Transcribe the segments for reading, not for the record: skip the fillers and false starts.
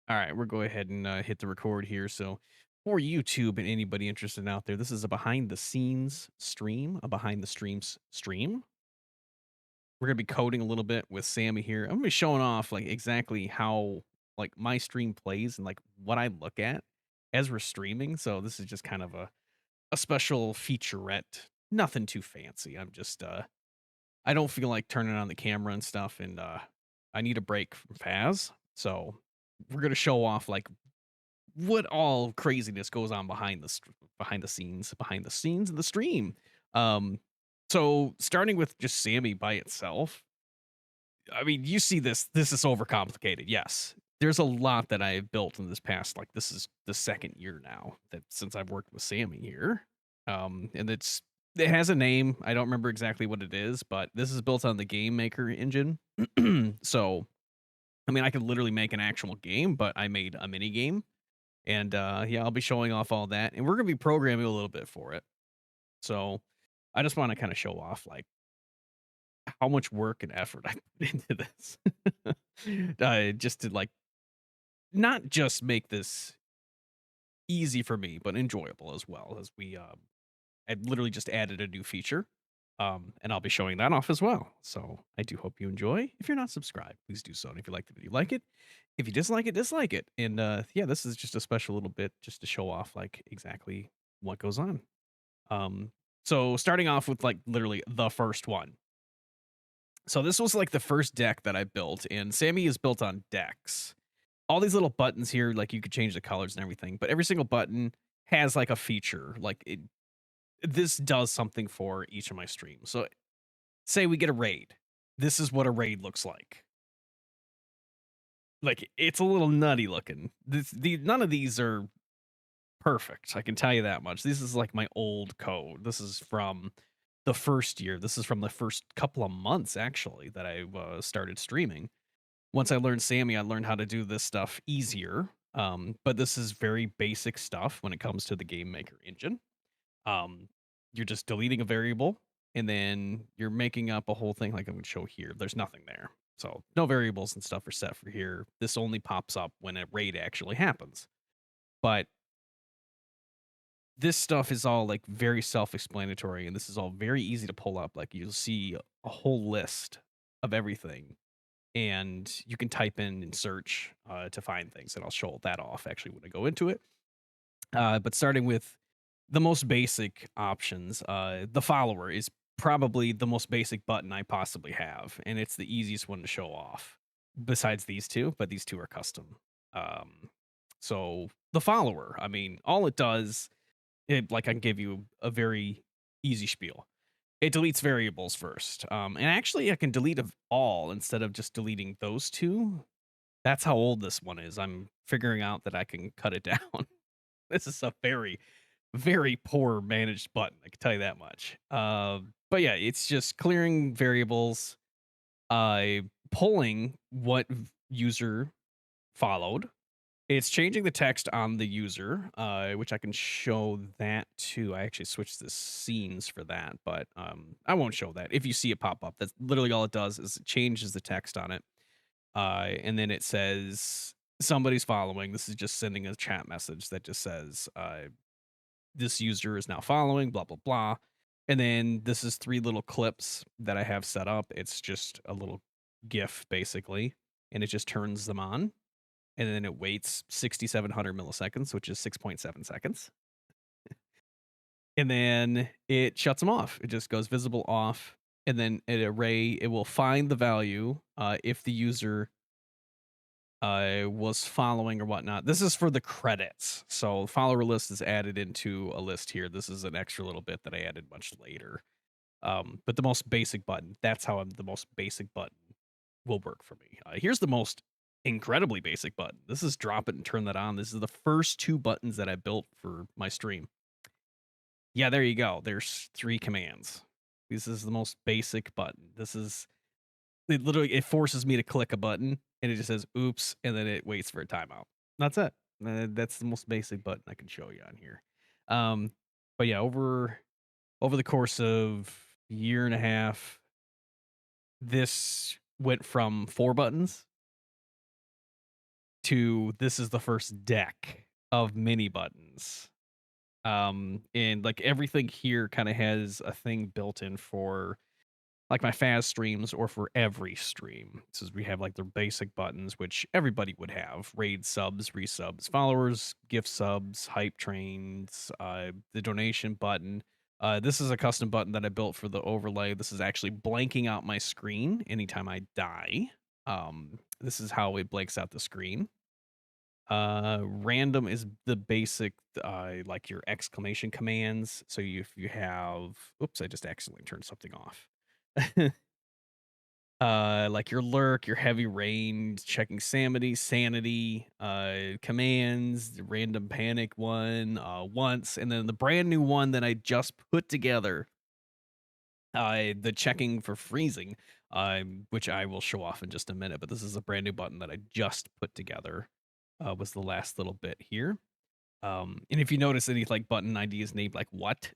All right, we'll go ahead and hit the record here. So, for YouTube and anybody interested out there, this is a behind the scenes stream, a behind the streams stream. We're gonna be coding a little bit with Sammy here. I'm gonna be showing off like exactly how like my stream plays and like what I look at as we're streaming. So this is just kind of a special featurette. Nothing too fancy. I'm just I don't feel like turning on the camera and stuff, and I need a break from Faz. So we're gonna show off like what all craziness goes on behind the scenes of the stream. Um, so starting with just Sammy by itself, I mean, you see this. This is overcomplicated. Yes, there's a lot that I've built in this past. Like this is the second year now that since I've worked with Sammy here. And it has a name. I don't remember exactly what it is, but this is built on the Game Maker engine. So I mean, I could literally make an actual game, but I made a mini game and, yeah, I'll be showing off all that, and we're gonna be programming a little bit for it. So, I just wanna kinda show off, like, how much work and effort I put into this. Just to, like, not just make this easy for me, but enjoyable as well as I literally just added a new feature, and I'll be showing that off as well. So, I do hope you enjoy. If you're not subscribed, please do so, and if you like the video, like it. If you dislike it, dislike it. And, yeah, this is just a special little bit just to show off, like, exactly what goes on. Um, so starting off with, like, literally the first one. So this was, like, the first deck that I built, and Sammy is built on decks. All these little buttons here, like, you could change the colors and everything, but every single button has, like, a feature. Like, this does something for each of my streams. So, say we get a raid. This is what a raid looks like. Like, it's a little nutty looking. None of these are perfect, I can tell you that much. This is, like, my old code. This is from the first year. This is from the first couple of months, actually, that I, started streaming. Once I learned Sammy, I learned how to do this stuff easier, but this is very basic stuff when it comes to the Game Maker engine. Um, you're just deleting a variable, and then you're making up a whole thing like I'm gonna show here. There's nothing there. So, no variables and stuff are set for here. This only pops up when a raid actually happens. But this stuff is all, like, very self-explanatory, and this is all very easy to pull up. Like, you'll see a whole list of everything, and you can type in and search, to find things, and I'll show that off actually when I go into it. But starting with the most basic options, the follower is probably the most basic button I possibly have, and it's the easiest one to show off besides these 2, but these 2 are custom. Um, so the follower, I mean, all it does like, I can give you a very easy spiel. It deletes variables first, and actually, I can delete of all instead of just deleting those 2. That's how old this one is. I'm figuring out that I can cut it down. This is a very, very poor managed button, I can tell you that much. But yeah, it's just clearing variables, uh, pulling what user followed, it's changing the text on the user, which I can show that too. I actually switched the scenes for that, but I won't show that. If you see it pop up, that's literally all it does is it changes the text on it. And then it says somebody's following. This is just sending a chat message that just says, this user is now following, blah, blah, blah. And then this is 3 little clips that I have set up. It's just a little GIF basically, and it just turns them on and then it waits 6,700 milliseconds, which is 6.7 seconds. And then it shuts them off. It just goes visible off. And then an array, it will find the value if the user was following or whatnot. This is for the credits. So follower list is added into a list here. This is an extra little bit that I added much later. But the most basic button, that's how the most basic button will work for me. Here's the most incredibly basic button. This is drop it and turn that on. This is the first 2 buttons that I built for my stream. Yeah, there you go. There's 3 commands. This is the most basic button. It forces me to click a button and it just says oops and then it waits for a timeout. That's it. That's the most basic button I can show you on here. Um, but yeah, over the course of a year and a half, this went from 4 buttons to this is the first deck of mini buttons. And like everything here kind of has a thing built in for like my Faz streams or for every stream. So we have like the basic buttons, which everybody would have: raid subs, resubs, followers, gift subs, hype trains, the donation button. This is a custom button that I built for the overlay. This is actually blanking out my screen anytime I die. This is how it blanks out the screen. Random is the basic, like your exclamation commands. So if you have, oops, I just accidentally turned something off. Like your lurk, your heavy rain, checking sanity, commands, the random panic one, once, and then the brand new one that I just put together, the checking for freezing, which I will show off in just a minute. But this is a brand new button that I just put together. Was the last little bit here. And if you notice any like button ID is named like what,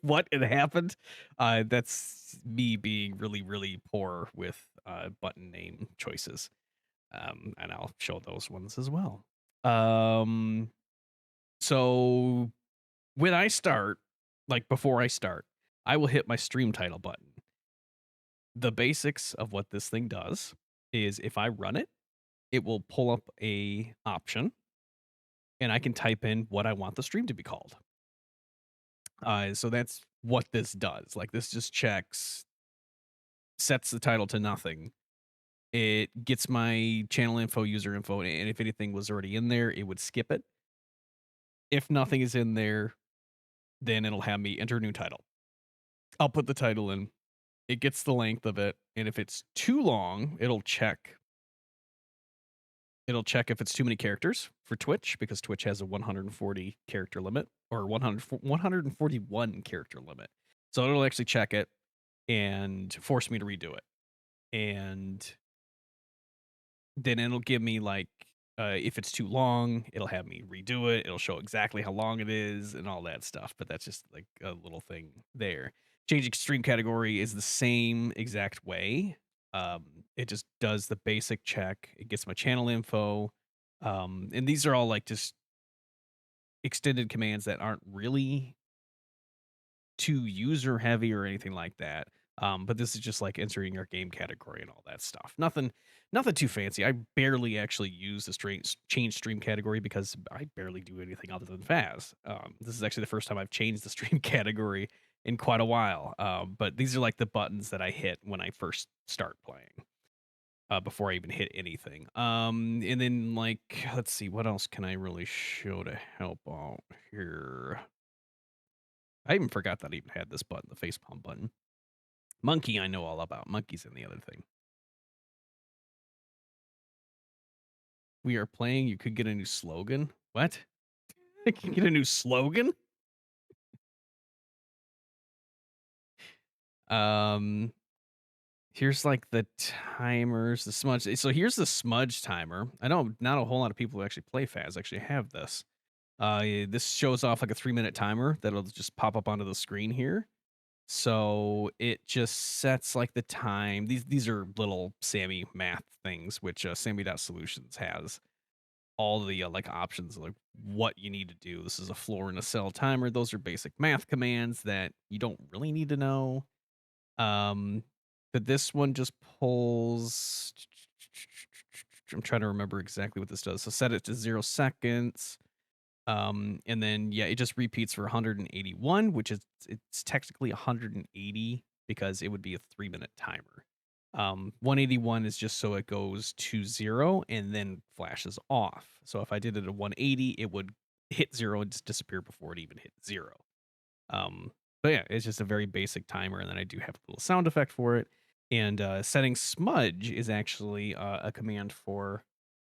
what it happened, that's me being really, really poor with button name choices. And I'll show those ones as well. So when I start, like before I start, I will hit my stream title button. The basics of what this thing does is if I run it, it will pull up a option and I can type in what I want the stream to be called. So that's what this does. Like this just checks, sets the title to nothing. It gets my channel info, user info, and if anything was already in there, it would skip it. If nothing is in there, then it'll have me enter new title. I'll put the title in. It gets the length of it, and if it's too long, it'll check. It'll check if it's too many characters for Twitch, because Twitch has a 140 character limit or 141 character limit. So it'll actually check it and force me to redo it. And then it'll give me like, if it's too long, it'll have me redo it. It'll show exactly how long it is and all that stuff. But that's just like a little thing there. Changing stream category is the same exact way. It just does the basic check. It gets my channel info. And these are all like just extended commands that aren't really too user heavy or anything like that. But this is just like entering your game category and all that stuff. Nothing too fancy. I barely actually use the change stream category because I barely do anything other than Faz. This is actually the first time I've changed the stream category in quite a while. But these are like the buttons that I hit when I first start playing. Before I even hit anything. And then like, let's see, what else can I really show to help out here? I even forgot that I even had this button, the facepalm button. Monkey, I know all about. Monkey's in the other thing. We are playing. You could get a new slogan. What? I can get a new slogan? Here's like the timers, the smudge. So here's the smudge timer. I know not a whole lot of people who actually play Faz actually have this. This shows off like a 3-minute timer that'll just pop up onto the screen here. So it just sets like the time. These are little Sammy math things, which Sammy.solutions has all the like options like what you need to do. This is a floor and a cell timer. Those are basic math commands that you don't really need to know. But this one just pulls. I'm trying to remember exactly what this does. So set it to 0 seconds. And then yeah, it just repeats for 181, which is it's technically 180 because it would be a 3-minute timer. 181 is just so it goes to 0 and then flashes off. So if I did it at 180, it would hit 0 and just disappear before it even hit 0. But yeah, it's just a very basic timer, and then I do have a little sound effect for it. And setting smudge is actually a command for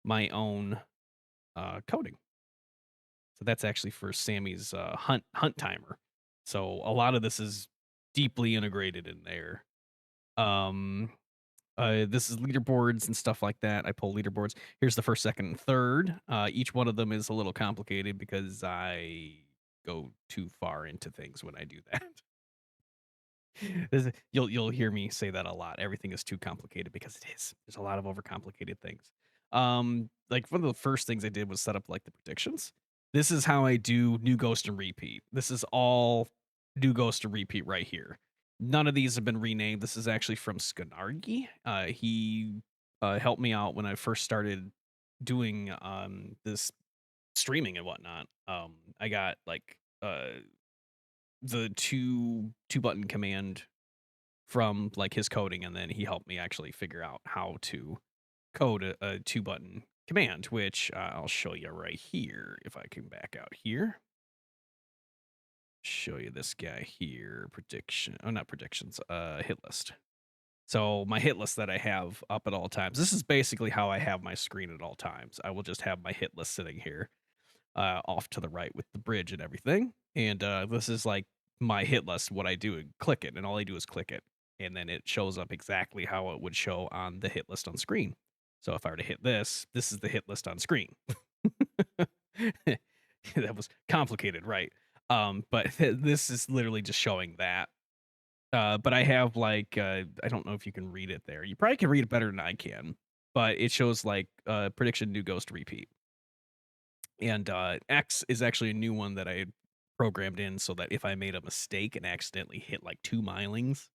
my own coding. So that's actually for Sammy's hunt timer. So a lot of this is deeply integrated in there. This is leaderboards and stuff like that. I pull leaderboards. Here's the first, second, and third. Each one of them is a little complicated because I go too far into things when I do that. You'll hear me say that a lot. Everything is too complicated because it is. There's a lot of overcomplicated things. Like one of the first things I did was set up like the predictions. This is how I do new ghost and repeat. This is all new ghost and repeat right here. None of these have been renamed. This is actually from Skanargi. He helped me out when I first started doing this streaming and whatnot. I got like the two button command from like his coding, and then he helped me actually figure out how to code a two button command, which I'll show you right here. If I can back out here, show you this guy here. Prediction. Oh, not predictions. Hit list. So my hit list that I have up at all times. This is basically how I have my screen at all times. I will just have my hit list sitting here off to the right with the bridge and everything. And this is like my hit list, what I do, and click it. And all I do is click it. And then it shows up exactly how it would show on the hit list on screen. So if I were to hit this, this is the hit list on screen. That was complicated, right? But this is literally just showing that. But I have like, I don't know if you can read it there. You probably can read it better than I can, but it shows like prediction, new ghost, repeat. And X is actually a new one that I had programmed in so that if I made a mistake and accidentally hit like 2 milings,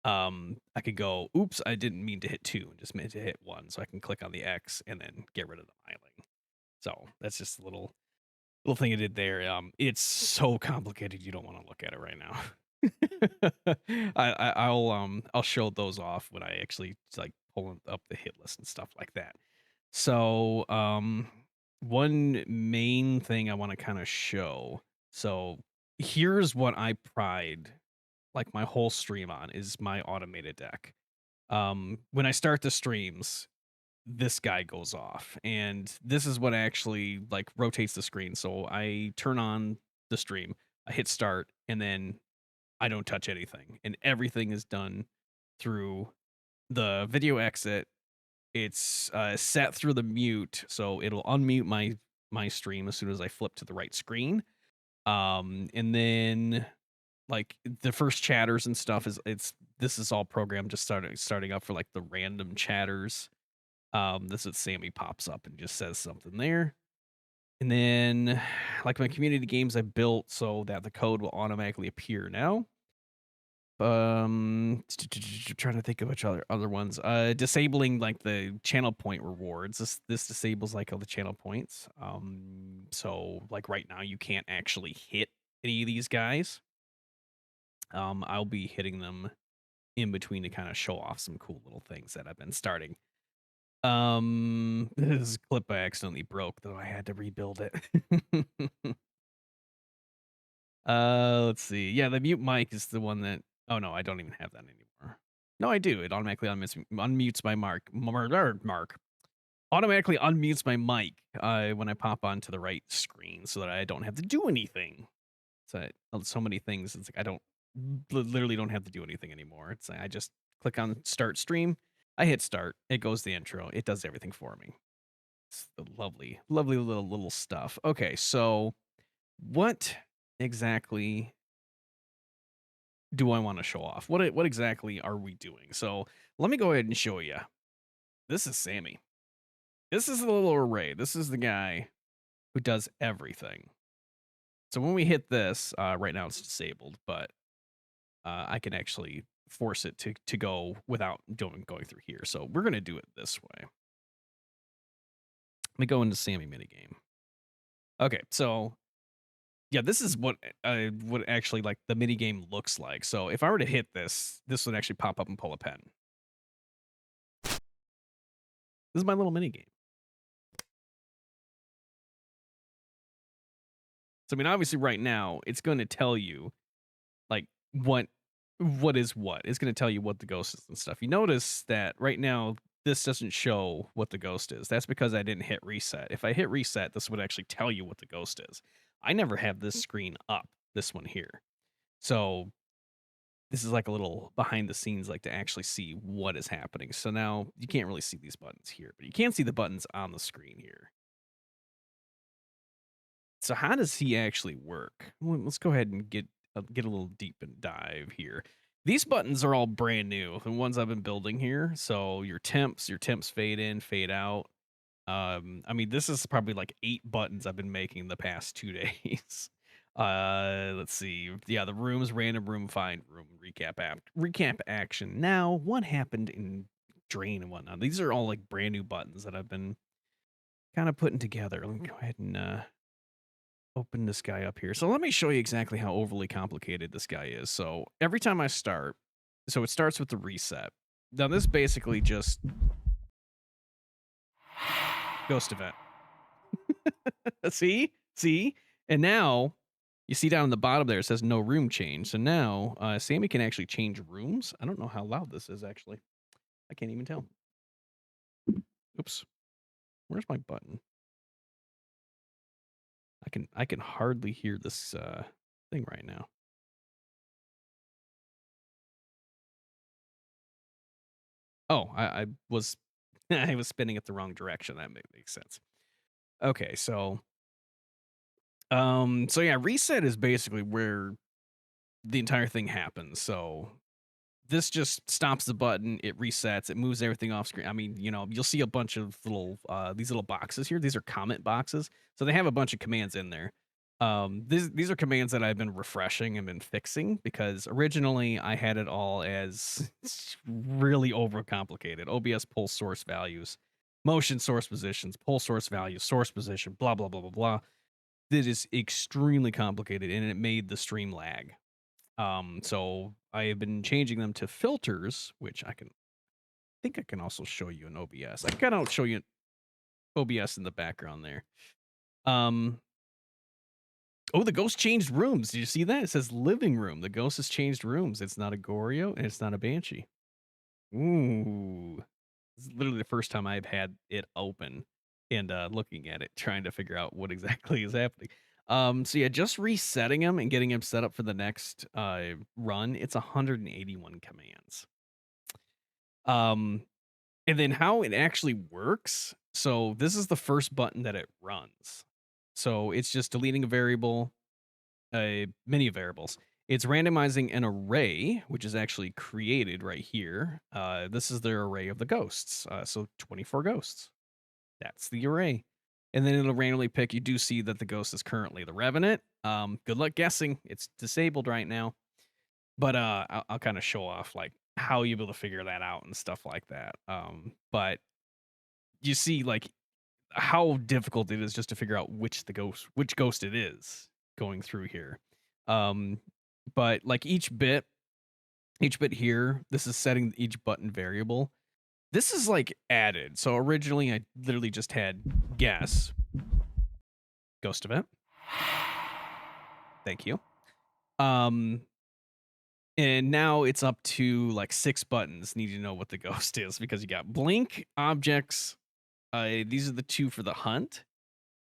I could go, oops, I didn't mean to hit 2, just meant to hit 1. So I can click on the X and then get rid of the miling. So that's just a little thing I did there. It's so complicated you don't want to look at it right now. I'll show those off when I actually like pull up the hit list and stuff like that. So one main thing I want to kind of show. So here's what I pride like my whole stream on is my automated deck. When I start the streams, this guy goes off, and this is what actually like rotates the screen. So I turn on the stream, I hit start, and then I don't touch anything, and everything is done through the video exit. It's set through the mute, so it'll unmute my stream as soon as I flip to the right screen. And then like the first chatters and stuff this is all programmed just starting up for like the random chatters. This is Sammy pops up and just says something there. And then like my community games I built so that the code will automatically appear now. Trying to think of which other ones. Disabling like the channel point rewards. This disables like all the channel points. So like right now you can't actually hit any of these guys. I'll be hitting them in between to kind of show off some cool little things that I've been starting. This clip I accidentally broke, though I had to rebuild it. Let's see. Yeah, the mute mic is the one that. Oh no, I don't even have that anymore. No, I do. It automatically unmutes my mark. Automatically unmutes my mic when I pop onto the right screen, so that I don't have to do anything. So many things. It's like I don't literally don't have to do anything anymore. It's like I just click on start stream. I hit start. It goes the intro. It does everything for me. It's the lovely, lovely little stuff. Okay, so what exactly do I want to show off? What exactly are we doing? So let me go ahead and show you. This is Sammy. This is the little array. This is the guy who does everything. So when we hit this, right now it's disabled, but I can actually force it to go without going through here. So we're gonna do it this way. Let me go into Sammy Minigame. Okay, so yeah, this is what actually like the minigame looks like. So if I were to hit this, this would actually pop up and pull a pen. This is my little minigame. So I mean, obviously, right now it's going to tell you like what is what. It's going to tell you what the ghost is and stuff. You notice that right now this doesn't show what the ghost is. That's because I didn't hit reset. If I hit reset, this would actually tell you what the ghost is. I never have this screen up. This one here. So this is like a little behind the scenes, like to actually see what is happening. So now you can't really see these buttons here, but you can see the buttons on the screen here. So how does he actually work? Well, let's go ahead and get a little deep and dive here. These buttons are all brand new, the ones I've been building here. So your temps fade in, fade out. I mean, this is probably like 8 buttons I've been making the past 2 days. Let's see. Yeah, the rooms, random room, find room, recap action. Now, what happened in drain and whatnot? These are all like brand new buttons that I've been kind of putting together. Let me go ahead and open this guy up here. So let me show you exactly how overly complicated this guy is. So every time I start, so it starts with the reset. Now this basically just ghost event. See? And now you see down in the bottom there, it says no room change. So now Sammy can actually change rooms. I don't know how loud this is actually. I can't even tell. Oops. Where's my button? I can hardly hear this thing right now. Oh, I was I was spinning it the wrong direction. That makes sense. Okay, so yeah, reset is basically where the entire thing happens. So this just stops the button, it resets, it moves everything off screen. I mean, you know, you'll see a bunch of little these little boxes here. These are comment boxes. So they have a bunch of commands in there. These are commands that I've been refreshing and been fixing because originally I had it all as really overcomplicated. OBS pull source values, motion source positions, pull source values, source position, blah blah blah blah blah. This is extremely complicated and it made the stream lag. So I have been changing them to filters, which I think I can also show you in OBS. I can show you OBS in the background there. Oh, the ghost changed rooms. Did you see that? It says living room. The ghost has changed rooms. It's not a Goryo and it's not a Banshee. Ooh. This is literally the first time I've had it open and looking at it, trying to figure out what exactly is happening. So yeah, just resetting him and getting him set up for the next run, it's 181 commands. And then how it actually works. So this is the first button that it runs. So it's just deleting a variable, many variables. It's randomizing an array, which is actually created right here. This is the array of the ghosts. So 24 ghosts. That's the array. And then it'll randomly pick. You do see that the ghost is currently the Revenant. Good luck guessing. It's disabled right now. But I'll kind of show off like how you'll be able to figure that out and stuff like that. But you see like how difficult it is just to figure out which ghost it is going through here. But like each bit here, this is setting each button variable. This is like added. So originally I literally just had guess, ghost event. Thank you. And now it's up to like 6 buttons need to know what the ghost is because you got blink, objects. These are the 2 for the hunt.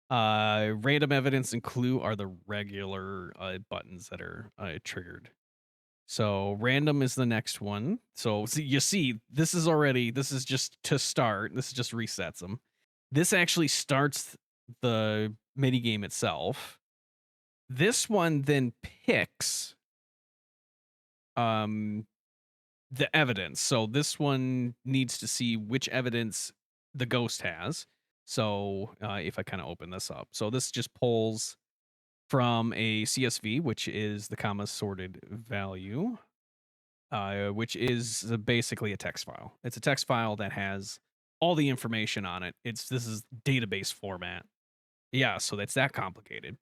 Random evidence and clue are the regular buttons that are triggered. So random is the next one. So you see, this is just to start. This just resets them. This actually starts the mini game itself. This one then picks the evidence. So this one needs to see which evidence the ghost has. So if I kind of open this up, so this just pulls from a CSV, which is the comma sorted value, which is basically a text file. It's a text file that has all the information on it. This is database format. Yeah, so that's that complicated.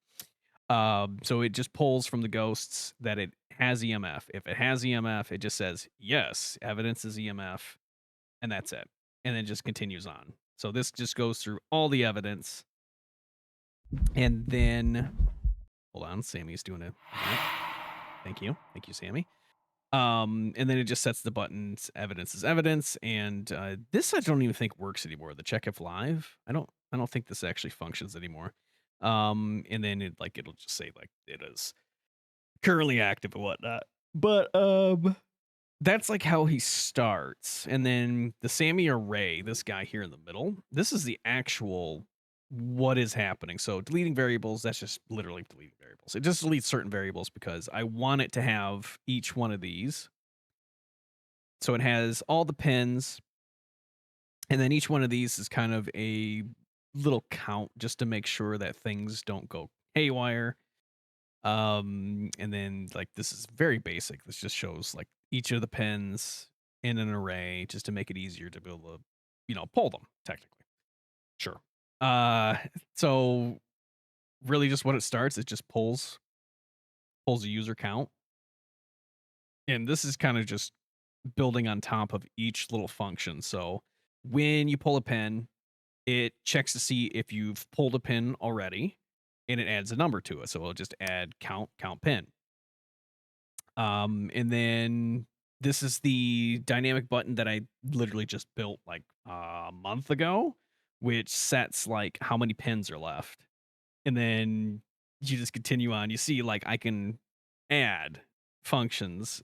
So it just pulls from the ghosts that it has EMF. If it has EMF, it just says, yes, evidence is EMF, and that's it. And then just continues on. So this just goes through all the evidence. And then, hold on, Sammy's doing it. Thank you. Thank you, Sammy. And then it just sets the buttons, evidence is evidence. And this I don't even think works anymore. The check if live. I don't think this actually functions anymore. And then it'll just say like it is currently active and whatnot. But that's like how he starts. And then the Sammy array, this guy here in the middle, this is the actual what is happening. So deleting variables, that's just literally deleting variables. It just deletes certain variables because I want it to have each one of these. So it has all the pins, and then each one of these is kind of a little count just to make sure that things don't go haywire. And then like this is very basic. This just shows like each of the pins in an array just to make it easier to be able to, pull them technically. Sure. Uh so really just what it starts, it just pulls a user count. And this is kind of just building on top of each little function. So when you pull a pin, it checks to see if you've pulled a pin already and it adds a number to it. So it'll just add count pin. And then this is the dynamic button that I literally just built like a month ago, which sets like how many pins are left. And then you just continue on. You see, like I can add functions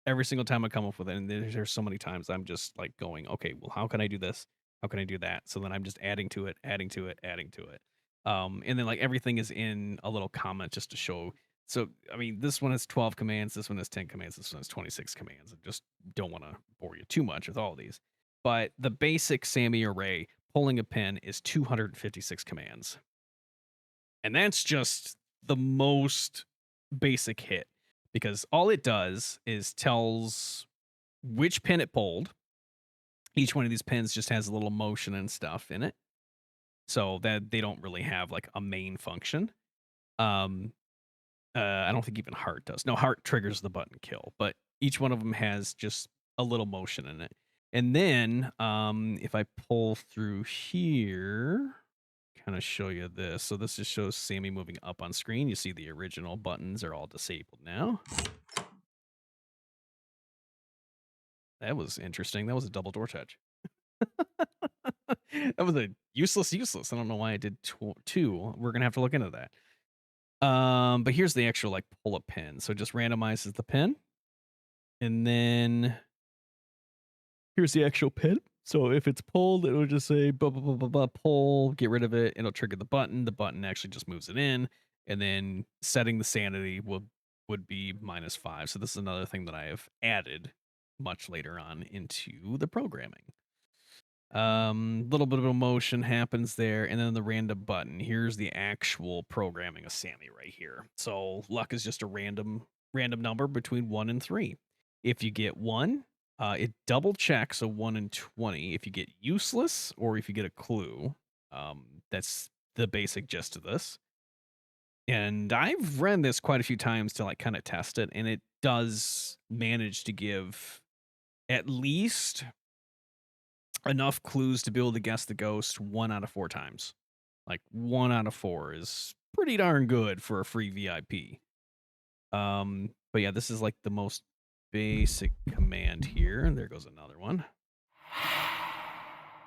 every single time I come up with it. And there's so many times I'm just like going, okay, well, how can I do this? How can I do that? So then I'm just adding to it, adding to it, adding to it. And then like everything is in a little comment just to show. So I mean, this one has 12 commands, this one has 10 commands, this one has 26 commands. I just don't want to bore you too much with all of these. But the basic SAMMI array pulling a pin is 256 commands. And that's just the most basic hit because all it does is tells which pin it pulled. Each one of these pins just has a little motion and stuff in it. So that they don't really have like a main function. Um I don't think even heart does. No, heart triggers the button kill, but each one of them has just a little motion in it. And then if I pull through here, kind of show you this. So this just shows Sammy moving up on screen. You see the original buttons are all disabled now. That was interesting. That was a double door touch. That was a useless. I don't know why I did two. We're gonna have to look into that. But here's the actual like pull a pin. So it just randomizes the pin, and then here's the actual pin. So if it's pulled, it will just say blah, blah, blah, blah, blah, pull, get rid of it. It'll trigger the button. The button actually just moves it in. And then setting the sanity would be -5. So this is another thing that I have added much later on into the programming. Little bit of emotion happens there, and then the random button. Here's the actual programming of Sammy right here. So luck is just a random number between 1 and 3. If you get 1, it double checks a 1 and 20. If you get useless or if you get a clue, that's the basic gist of this. And I've run this quite a few times to like kind of test it, and it does manage to give at least enough clues to be able to guess the ghost 1 out of 4 times. Like 1 out of 4 is pretty darn good for a free VIP. But yeah, this is like the most basic command here. And there goes another one.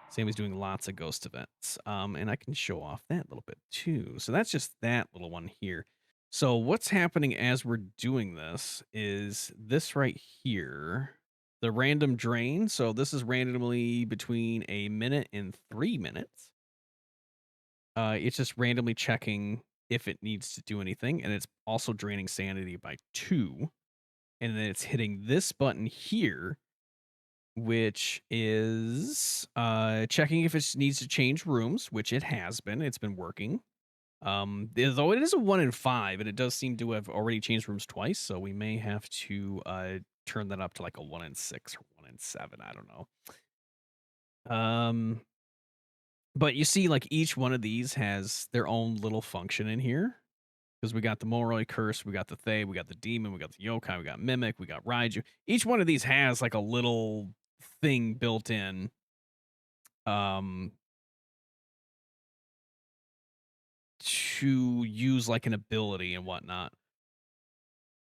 Sammy's doing lots of ghost events. And I can show off that little bit too. So that's just that little one here. So what's happening as we're doing this is this right here, the random drain. So this is randomly between a minute and 3 minutes. It's just randomly checking if it needs to do anything, and it's also draining sanity by 2. And then it's hitting this button here, which is checking if it needs to change rooms, which it has been. It's been working. Though it is a 1 in 5, and it does seem to have already changed rooms twice, so we may have to turn that up to like a 1 in 6 or 1 in 7. I don't know. But you see, like each one of these has their own little function in here. Because we got the Moroi Curse, we got the Thay, we got the Demon, we got the Yokai, we got Mimic, we got Raiju. Each one of these has like a little thing built in. To use like an ability and whatnot.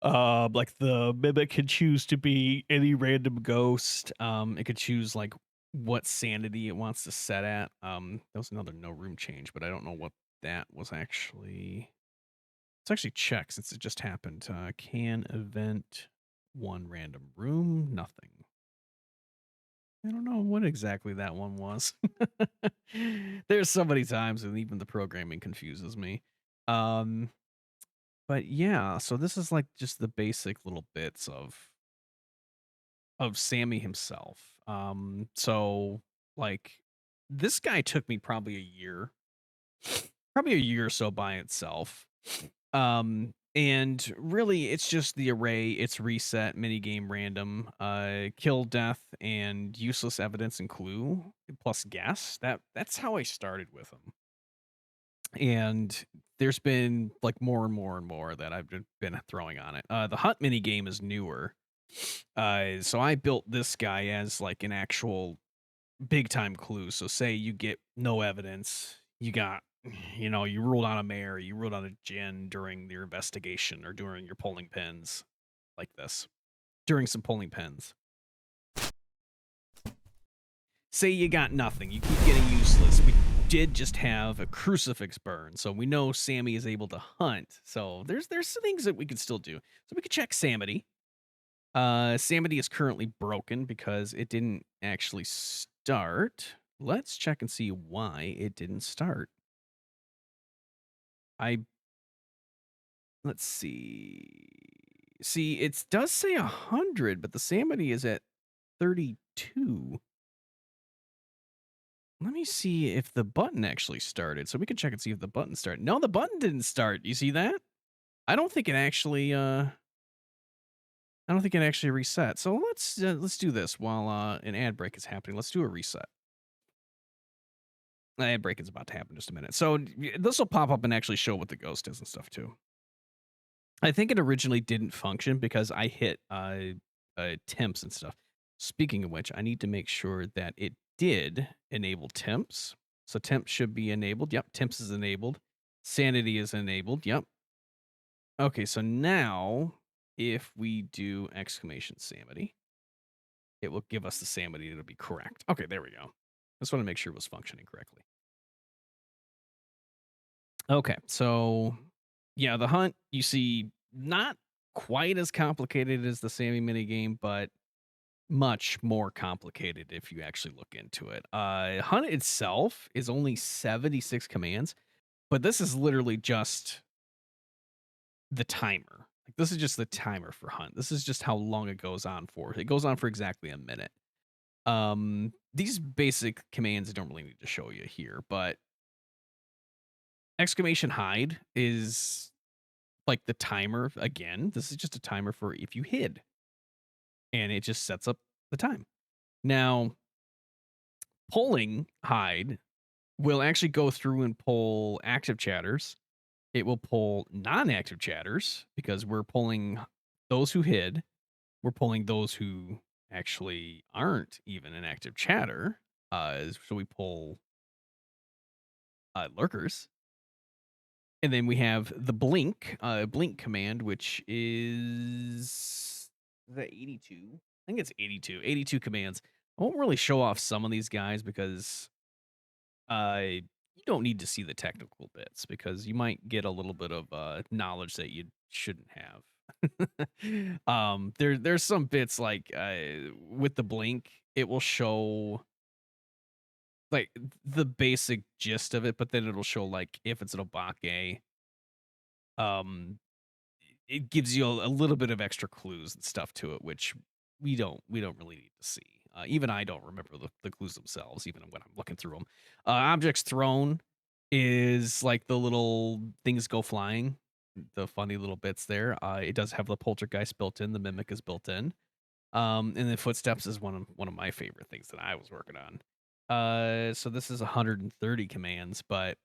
Like the Mimic can choose to be any random ghost. It could choose like what sanity it wants to set at. That was another no room change, but I don't know what that was actually. It's actually checked since it just happened. Can event 1 random room? Nothing. I don't know what exactly that one was. There's so many times and even the programming confuses me. But yeah, so this is like just the basic little bits of Sammy himself. So like this guy took me probably a year probably a year or so by itself. And really it's just the array, it's reset, minigame random, kill, death, and useless evidence and clue plus guess. That's how I started with them. And there's been like more and more and more that I've been throwing on it. The hunt mini game is newer. So I built this guy as like an actual big time clue. So say you get no evidence, you got, you ruled on a mayor, you ruled on a gin during your investigation or during your polling pins, like this. During some polling pins. Say you got nothing, you keep getting useless. We did just have a crucifix burn, so we know Sammy is able to hunt. So there's things that we could still do. So we could check Samity. Samity is currently broken because it didn't actually start. Let's check and see why it didn't start. I let's see. See, it does say 100, but the Samity is at 32. Let me see if the button actually started, so we can check and see if the button started. No, the button didn't start. You see that? I don't think it actually. I don't think it actually reset. So let's do this while an ad break is happening. Let's do a reset. The ad break is about to happen in just a minute. So this will pop up and actually show what the ghost is and stuff too. I think it originally didn't function because I hit temps and stuff. Speaking of which, I need to make sure that it did enable temps. So temps should be enabled. Yep, temps is enabled. Sanity is enabled. Yep. Okay, so now if we do exclamation Samity, it will give us the Samity. It'll be correct. Okay, there we go. Just want to make sure it was functioning correctly. Okay, so yeah, the hunt, you see, not quite as complicated as the Sammy minigame, but much more complicated if you actually look into it. Hunt itself is only 76 commands, but this is literally just the timer. Like this is just the timer for hunt. This is just how long it goes on for. It goes on for exactly a minute. These basic commands I don't really need to show you here, but exclamation hide is like the timer again. This is just a timer for if you hid, and it just sets up the time. Now, polling hide will actually go through and pull active chatters. It will pull non-active chatters because we're pulling those who hid. We're pulling those who actually aren't even an active chatter. So we pull lurkers. And then we have the blink command, which is the 82. I think it's 82. 82 commands. I won't really show off some of these guys because you don't need to see the technical bits because you might get a little bit of knowledge that you shouldn't have. There's some bits like with the blink, it will show like the basic gist of it, but then it'll show like if it's an obake, um, it gives you a little bit of extra clues and stuff to it, which we don't really need to see. Even I don't remember the clues themselves, even when I'm looking through them. Objects thrown is like the little things go flying, the funny little bits there. It does have the poltergeist built in, the mimic is built in. And then footsteps is one of my favorite things that I was working on. So this is 130 commands, but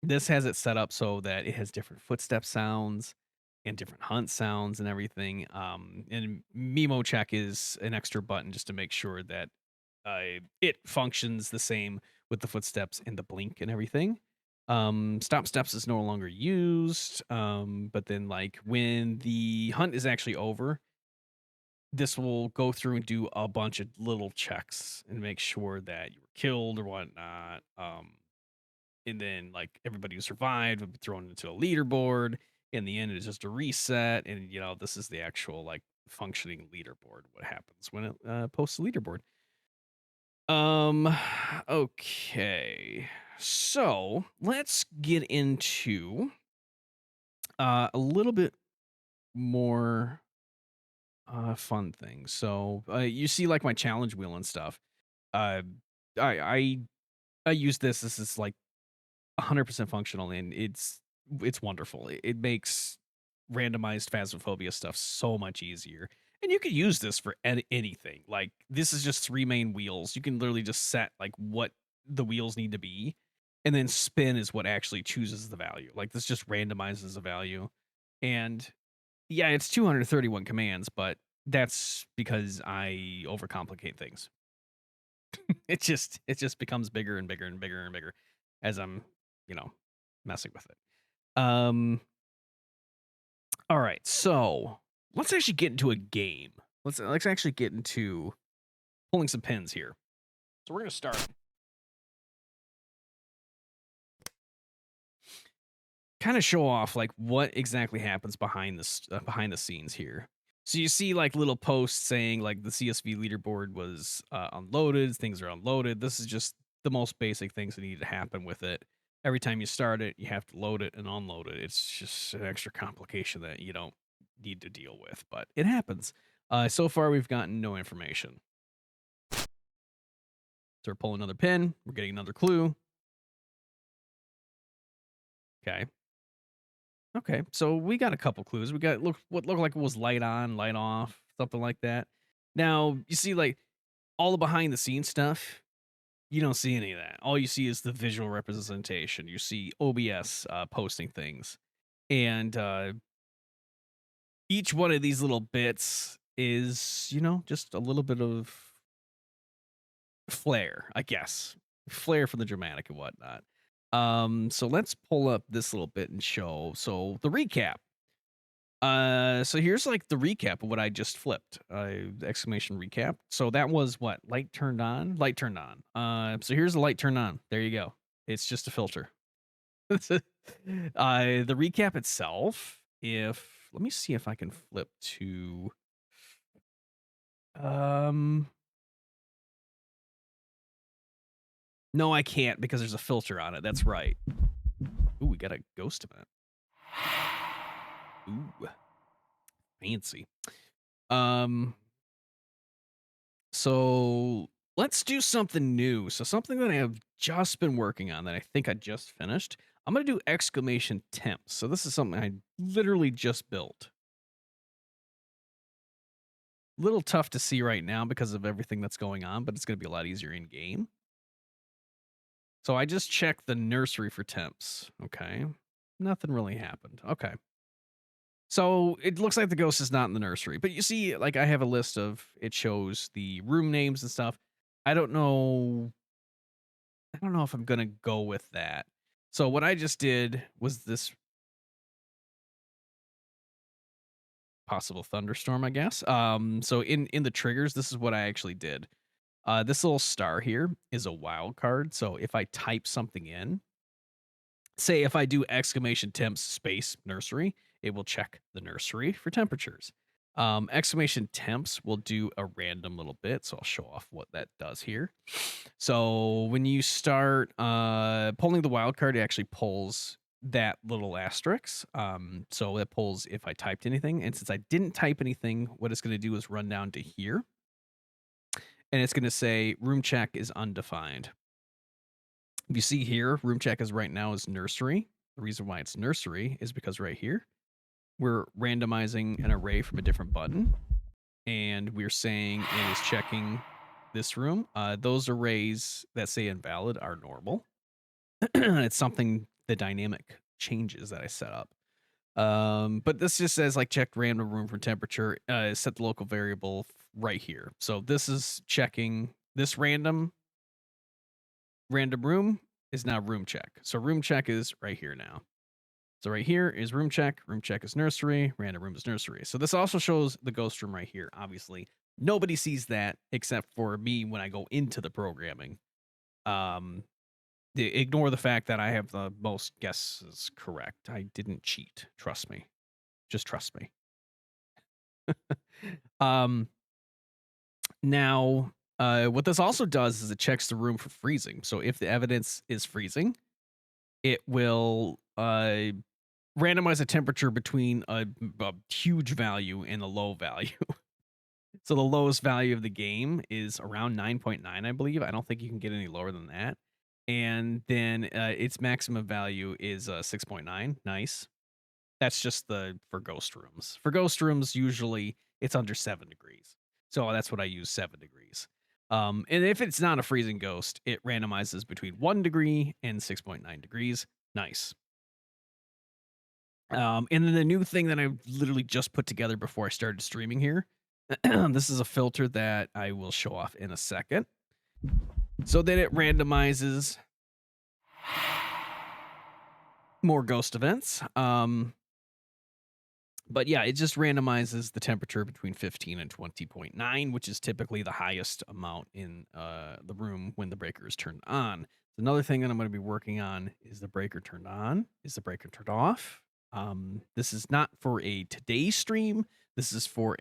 this has it set up so that it has different footstep sounds and different hunt sounds and everything. And Memo check is an extra button just to make sure that it functions the same with the footsteps and the blink and everything. Stop steps is no longer used. But then like when the hunt is actually over, this will go through and do a bunch of little checks and make sure that you were killed or whatnot. And then like everybody who survived would be thrown into a leaderboard. In the end, it's just a reset, and this is the actual like functioning leaderboard. What happens when it posts a leaderboard? Um, okay, so let's get into a little bit more fun things. So you see like my challenge wheel and stuff. Uh, I I use this. This is like 100% functional, and it's wonderful. It makes randomized Phasmophobia stuff so much easier. And you could use this for anything. Like, this is just 3 main wheels. You can literally just set, like, what the wheels need to be, and then spin is what actually chooses the value. Like, this just randomizes the value. And, yeah, it's 231 commands, but that's because I overcomplicate things. It just becomes bigger and bigger and bigger and bigger as I'm, you know, messing with it. All right, so let's actually get into a game. Let's actually get into pulling some pins here. So we're gonna start kind of show off like what exactly happens behind the scenes here. So you see like little posts saying like the CSV leaderboard was unloaded, things are unloaded. This is just the most basic things that need to happen with it. Every time you start it, you have to load it and unload it. It's just an extra complication that you don't need to deal with, but it happens. So far, we've gotten no information. So we're pulling another pin. We're getting another clue. Okay. Okay, so we got a couple clues. We got what looked like it was light on, light off, something like that. Now you see, like all the behind the scenes stuff. You don't see any of that. All you see is the visual representation. You see OBS posting things, and each one of these little bits is, just a little bit of flair, I guess, flair for the dramatic and whatnot. So let's pull up this little bit and show. So the recap. So here's like the recap of what I just flipped. Exclamation recap. So that was what? Light turned on? Light turned on. So here's the light turned on. There you go. It's just a filter. The recap itself, if let me see if I can flip to um no, I can't because there's a filter on it. That's right. Ooh, we got a ghost event. Ooh, fancy. So let's do something new. So something that I have just been working on that I think I just finished. I'm gonna do exclamation temps. So this is something I literally just built. Little tough to see right now because of everything that's going on, but it's gonna be a lot easier in game. So I just checked the nursery for temps. Okay. Nothing really happened. Okay. So it looks like the ghost is not in the nursery, but you see, like I have a list of it shows the room names and stuff. I don't know. I don't know if I'm gonna go with that. So what I just did was this possible thunderstorm, I guess. So in the triggers, this is what I actually did. This little star here is a wild card. So if I type something in, say if I do exclamation temps space nursery, it will check the nursery for temperatures. Exclamation temps will do a random little bit. So I'll show off what that does here. So when you start pulling the wild card, it actually pulls that little asterisk. So it pulls if I typed anything. And since I didn't type anything, what it's going to do is run down to here. And it's going to say room check is undefined. If you see here, room check is right now is nursery. The reason why it's nursery is because right here, we're randomizing an array from a different button. And we're saying it is checking this room. Those arrays that say invalid are normal. It's something the dynamic changes that I set up. But this just says like check random room for temperature, set the local variable right here. So this is checking this random room is now room check. So room check is right here now. So right here is room check is nursery, random room is nursery. So this also shows the ghost room right here. Obviously, nobody sees that except for me when I go into the programming. Ignore the fact that I have the most guesses correct. I didn't cheat. Trust me. Just trust me. Now, what this also does is it checks the room for freezing. So if the evidence is freezing, it will randomize a temperature between a huge value and a low value. So the lowest value of the game is around 9.9, I believe. I don't think you can get any lower than that. and then its maximum value is 6.9. Nice. That's just the for ghost rooms. For ghost rooms, usually it's under 7 degrees. So that's what I use, 7 degrees. And if it's not a freezing ghost, it randomizes between 1 degree and 6.9 degrees. Nice. And then the new thing that I literally just put together before I started streaming here. This is a filter that I will show off in a second. So that it randomizes more ghost events. But yeah, it just randomizes the temperature between 15 and 20.9, which is typically the highest amount in the room when the breaker is turned on. Another thing that I'm going to be working on is the breaker turned on? Is the breaker turned off? This is not for a today stream. This is for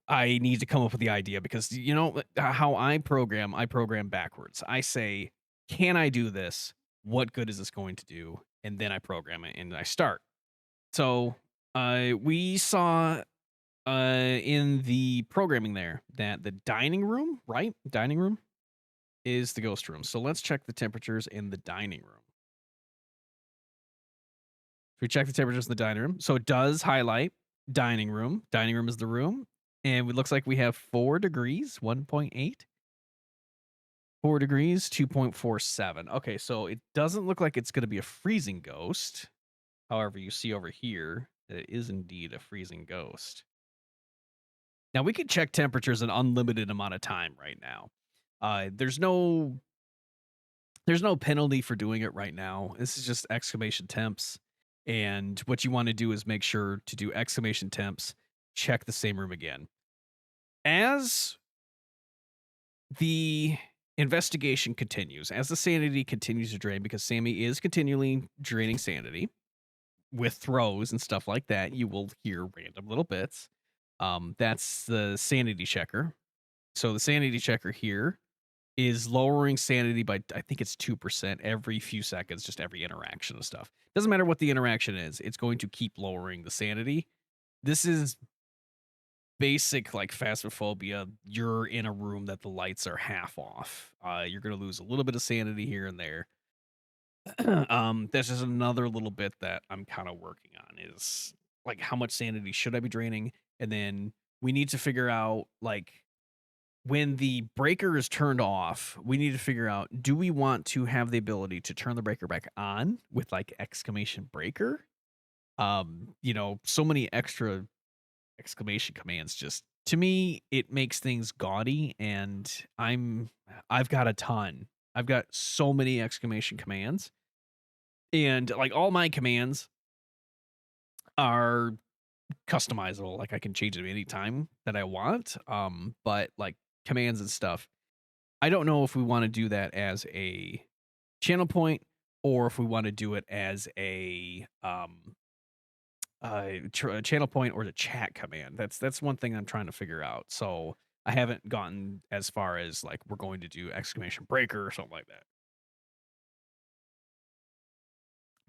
I need to come up with the idea because you know how I program backwards. I say, can I do this? What good is this going to do? And then I program it and I start. So we saw in the programming there that the dining room, right? Dining room is the ghost room. So let's check the temperatures in the dining room. We check the temperatures in the dining room. So it does highlight dining room. Dining room is the room. And it looks like we have 4 degrees, 1.8. 4 degrees, 2.47. Okay, so it doesn't look like it's going to be a freezing ghost. However, you see over here that it is indeed a freezing ghost. Now, we could check temperatures an unlimited amount of time right now. There's no penalty for doing it right now. This is just exclamation temps. And what you want to do is make sure to do exclamation temps, check the same room again. As the investigation continues, as the sanity continues to drain, because Sammy is continually draining sanity with throws and stuff like that, you will hear random little bits. That's the sanity checker. So the sanity checker here is lowering sanity by, I think it's 2% every few seconds, just every interaction and stuff. Doesn't matter what the interaction is, it's going to keep lowering the sanity. This is basic like Phasmophobia. You're in a room that the lights are half off. You're going to lose a little bit of sanity here and there. That's just another little bit that I'm kind of working on is like how much sanity should I be draining? And then we need to figure out like when the breaker is turned off, we need to figure out, do we want to have the ability to turn the breaker back on with like exclamation breaker? You know, so many extra exclamation commands just to me it makes things gaudy and I've got a ton. I've got so many exclamation commands and like all my commands are customizable. Like I can change them anytime that I want. But like commands and stuff, I don't know if we want to do that as a channel point or if we want to do it as a channel point or the chat command. That's one thing I'm trying to figure out. So I haven't gotten as far as like we're going to do exclamation breaker or something like that.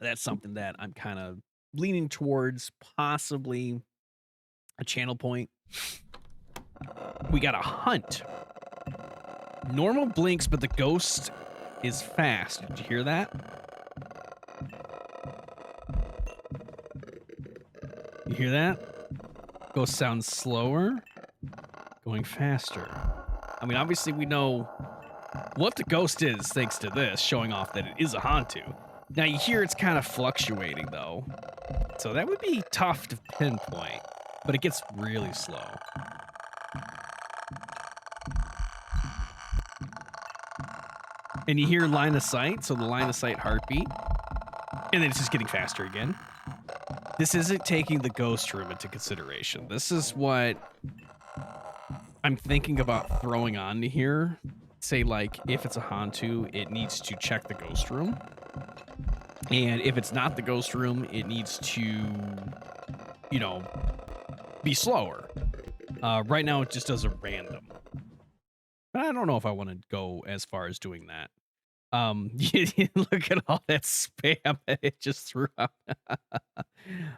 That's something that I'm kind of leaning towards possibly a channel point. We got a hunt. Normal blinks, but the ghost is fast. Did you hear that? You hear that? Ghost sounds slower, going faster. I mean, obviously we know what the ghost is thanks to this, showing off that it is a Hantu. Now you hear it's kind of fluctuating though. So that would be tough to pinpoint, but it gets really slow. And you hear line of sight, so the line of sight heartbeat, and then it's just getting faster again. This isn't taking the ghost room into consideration. This is what I'm thinking about throwing on to here. Say like, if it's a Hantu, it needs to check the ghost room. And if it's not the ghost room, it needs to, you know, be slower. Right now, it just does a random. But I don't know if I want to go as far as doing that. Look at all that spam it just threw out.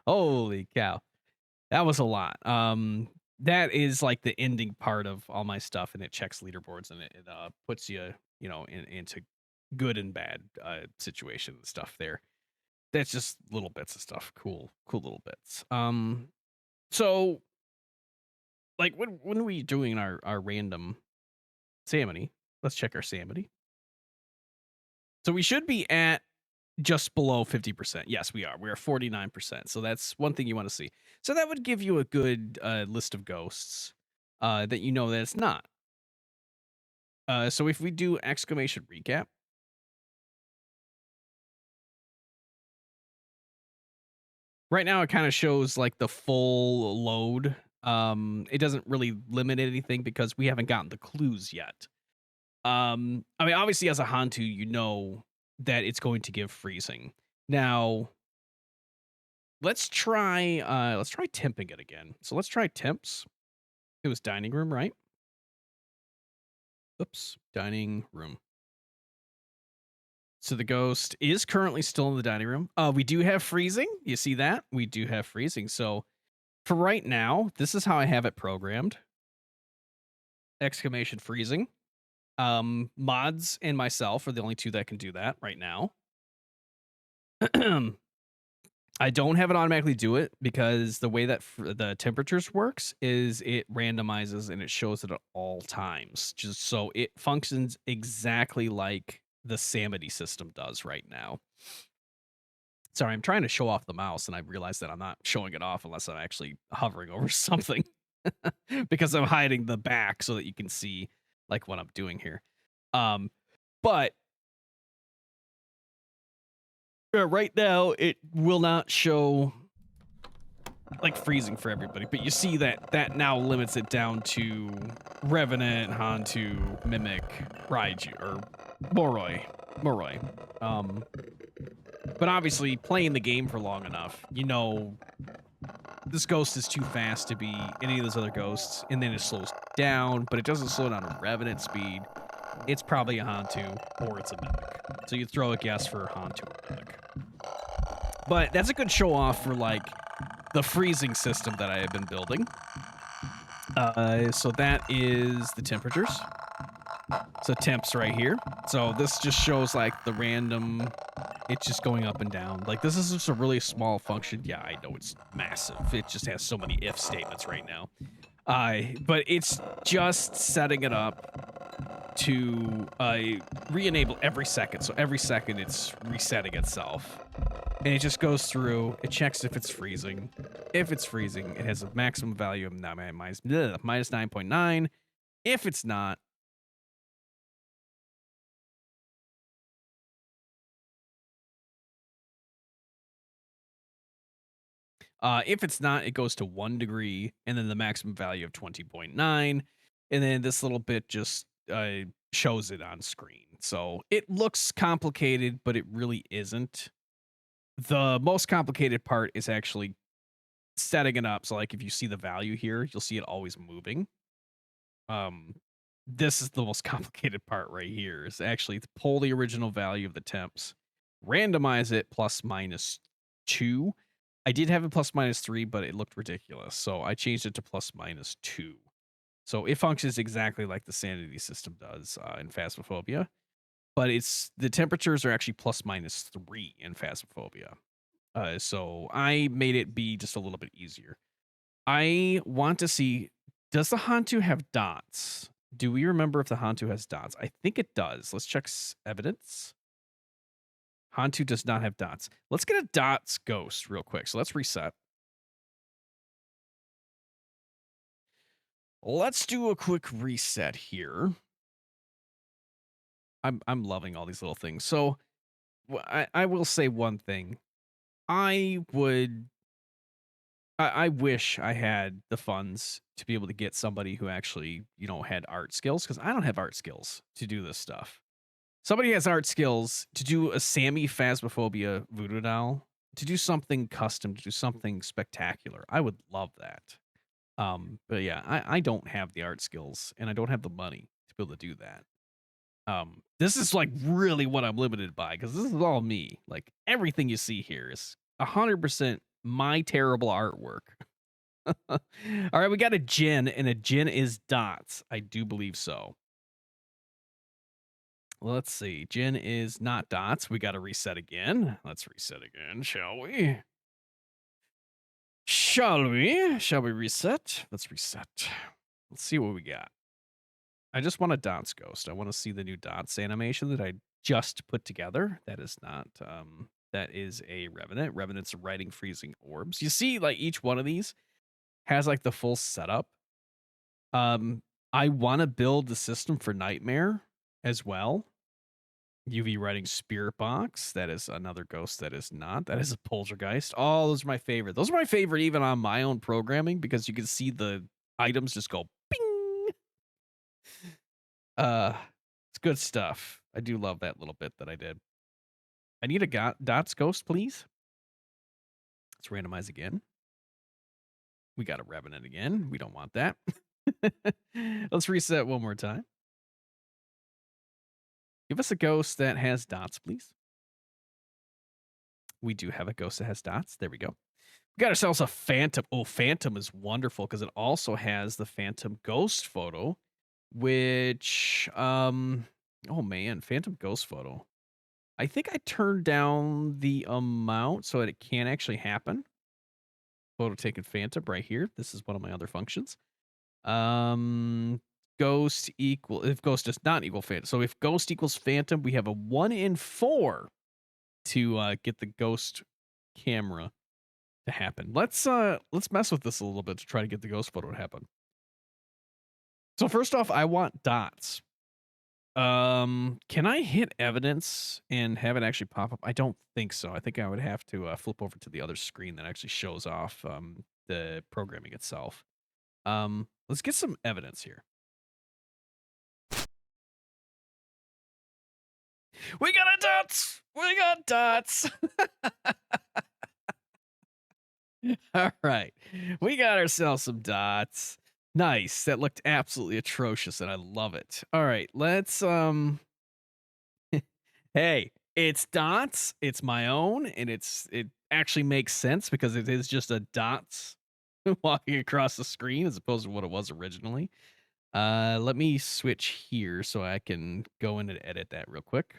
Holy cow. That was a lot. That is like the ending part of all my stuff, and it checks leaderboards and it puts you, you know, into good and bad situation and stuff there. That's just little bits of stuff. Cool little bits. So like when we doing our random Samity, let's check our Samity. So we should be at just below 50%. Yes, we are. We are 49%. So that's one thing you want to see. So that would give you a good list of ghosts that you know that it's not. So if we do exclamation recap, right now it kind of shows like the full load. It doesn't really limit anything because we haven't gotten the clues yet. I mean, obviously as a Hantu, you know that it's going to give freezing. Now, let's try temping it again. So let's try temps. It was dining room, right? Oops, dining room. So the ghost is currently still in the dining room. We do have freezing. You see that? We do have freezing. So for right now, this is how I have it programmed. Exclamation freezing. Mods and myself are the only two that can do that right now. I don't have it automatically do it because the way that the temperatures works is it randomizes and it shows it at all times. Just so it functions exactly like the Samity system does right now. Sorry, I'm trying to show off the mouse and I realized that I'm not showing it off unless I'm actually hovering over something because I'm hiding the back so that you can see like what I'm doing here. But right now it will not show like freezing for everybody, but you see that now limits it down to Revenant, Hantu, Mimic, Raiju, or Moroi. But obviously playing the game for long enough, you know this ghost is too fast to be any of those other ghosts, and then it slows down, but it doesn't slow down to Revenant speed. It's probably a Hantu or it's a Mimic. So you throw a guess for Hantu or Mimic. But that's a good show off for like the freezing system that I have been building. So that is the temperatures. So temps right here. So this just shows like the random, it's just going up and down. Like this is just a really small function. Yeah, I know it's massive. It just has so many if statements right now. But it's just setting it up to re-enable every second. So every second it's resetting itself. And it just goes through, it checks if it's freezing. If it's freezing, it has a maximum value of minus 9.9. If it's not, it goes to 1 degree, and then the maximum value of 20.9. And then this little bit just shows it on screen. So it looks complicated, but it really isn't. The most complicated part is actually setting it up. So like if you see the value here, you'll see it always moving. This is the most complicated part right here is actually to pull the original value of the temps, randomize it plus minus 2. I did have it plus minus 3, but it looked ridiculous. So I changed it to plus minus 2. So it functions exactly like the sanity system does in Phasmophobia. But the temperatures are actually plus minus 3 in Phasmophobia. So I made it be just a little bit easier. I want to see, does the Hantu have dots? Do we remember if the Hantu has dots? I think it does. Let's check evidence. Hantu does not have dots. Let's get a dots ghost real quick. So let's reset. Let's do a quick reset here. I'm loving all these little things. So I will say one thing. I wish I had the funds to be able to get somebody who actually, you know, had art skills, because I don't have art skills to do this stuff. Somebody has art skills to do a Phasmophobia voodoo doll, to do something custom, to do something spectacular. I would love that. But yeah, I don't have the art skills and I don't have the money to be able to do that. This is like really what I'm limited by, because this is all me. Like everything you see here is 100% my terrible artwork. All right, we got a Jinn, and a Jinn is dots. I do believe so. Let's see. Jen is not dots. We got to reset again. Let's reset again, shall we? Shall we? Shall we reset? Let's reset. Let's see what we got. I just want a dots ghost. I want to see the new dots animation that I just put together. That is not that is a revenant. Revenant's writing freezing orbs. You see, like each one of these has like the full setup. I want to build the system for Nightmare as well. UV writing spirit box. That is another ghost that is not. That is a poltergeist. Oh, those are my favorite. Those are my favorite even on my own programming because you can see the items just go ping. It's good stuff. I do love that little bit that I did. I need a dots ghost, please. Let's randomize again. We got a revenant again. We don't want that. Let's reset one more time. Give us a ghost that has dots, please. We do have a ghost that has dots. There we go. We got ourselves a phantom. Oh, phantom is wonderful because it also has the phantom ghost photo, which oh man, phantom ghost photo. I think I turned down the amount so that it can actually happen. Photo taken phantom right here. This is one of my other functions. Ghost equal if ghost does not equal phantom. So if ghost equals phantom, we have a 1 in 4 to get the ghost camera to happen. Let's mess with this a little bit to try to get the ghost photo to happen. So first off, I want dots. Can I hit evidence and have it actually pop up? I don't think so. I think I would have to flip over to the other screen that actually shows off the programming itself. Let's get some evidence here. We got a dots. We got dots. All right. We got ourselves some dots. Nice. That looked absolutely atrocious and I love it. All right, let's hey, it's dots. It's my own and it actually makes sense because it is just a dots walking across the screen as opposed to what it was originally. Let me switch here so I can go in and edit that real quick.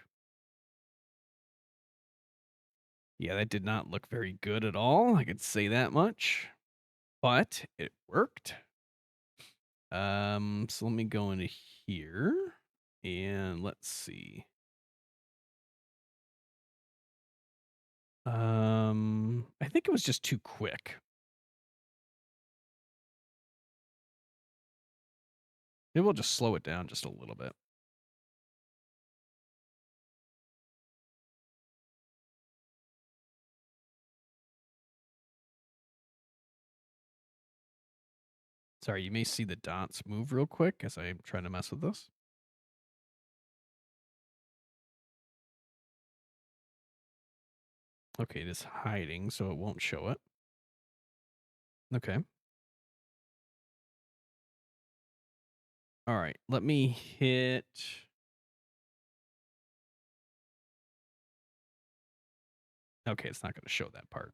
Yeah, that did not look very good at all. I could say that much, but it worked. So let me go into here and let's see. I think it was just too quick. Maybe we'll just slow it down just a little bit. Sorry, you may see the dots move real quick as I'm trying to mess with this. Okay, it is hiding, so it won't show it. Okay. All right, let me hit. Okay, it's not going to show that part.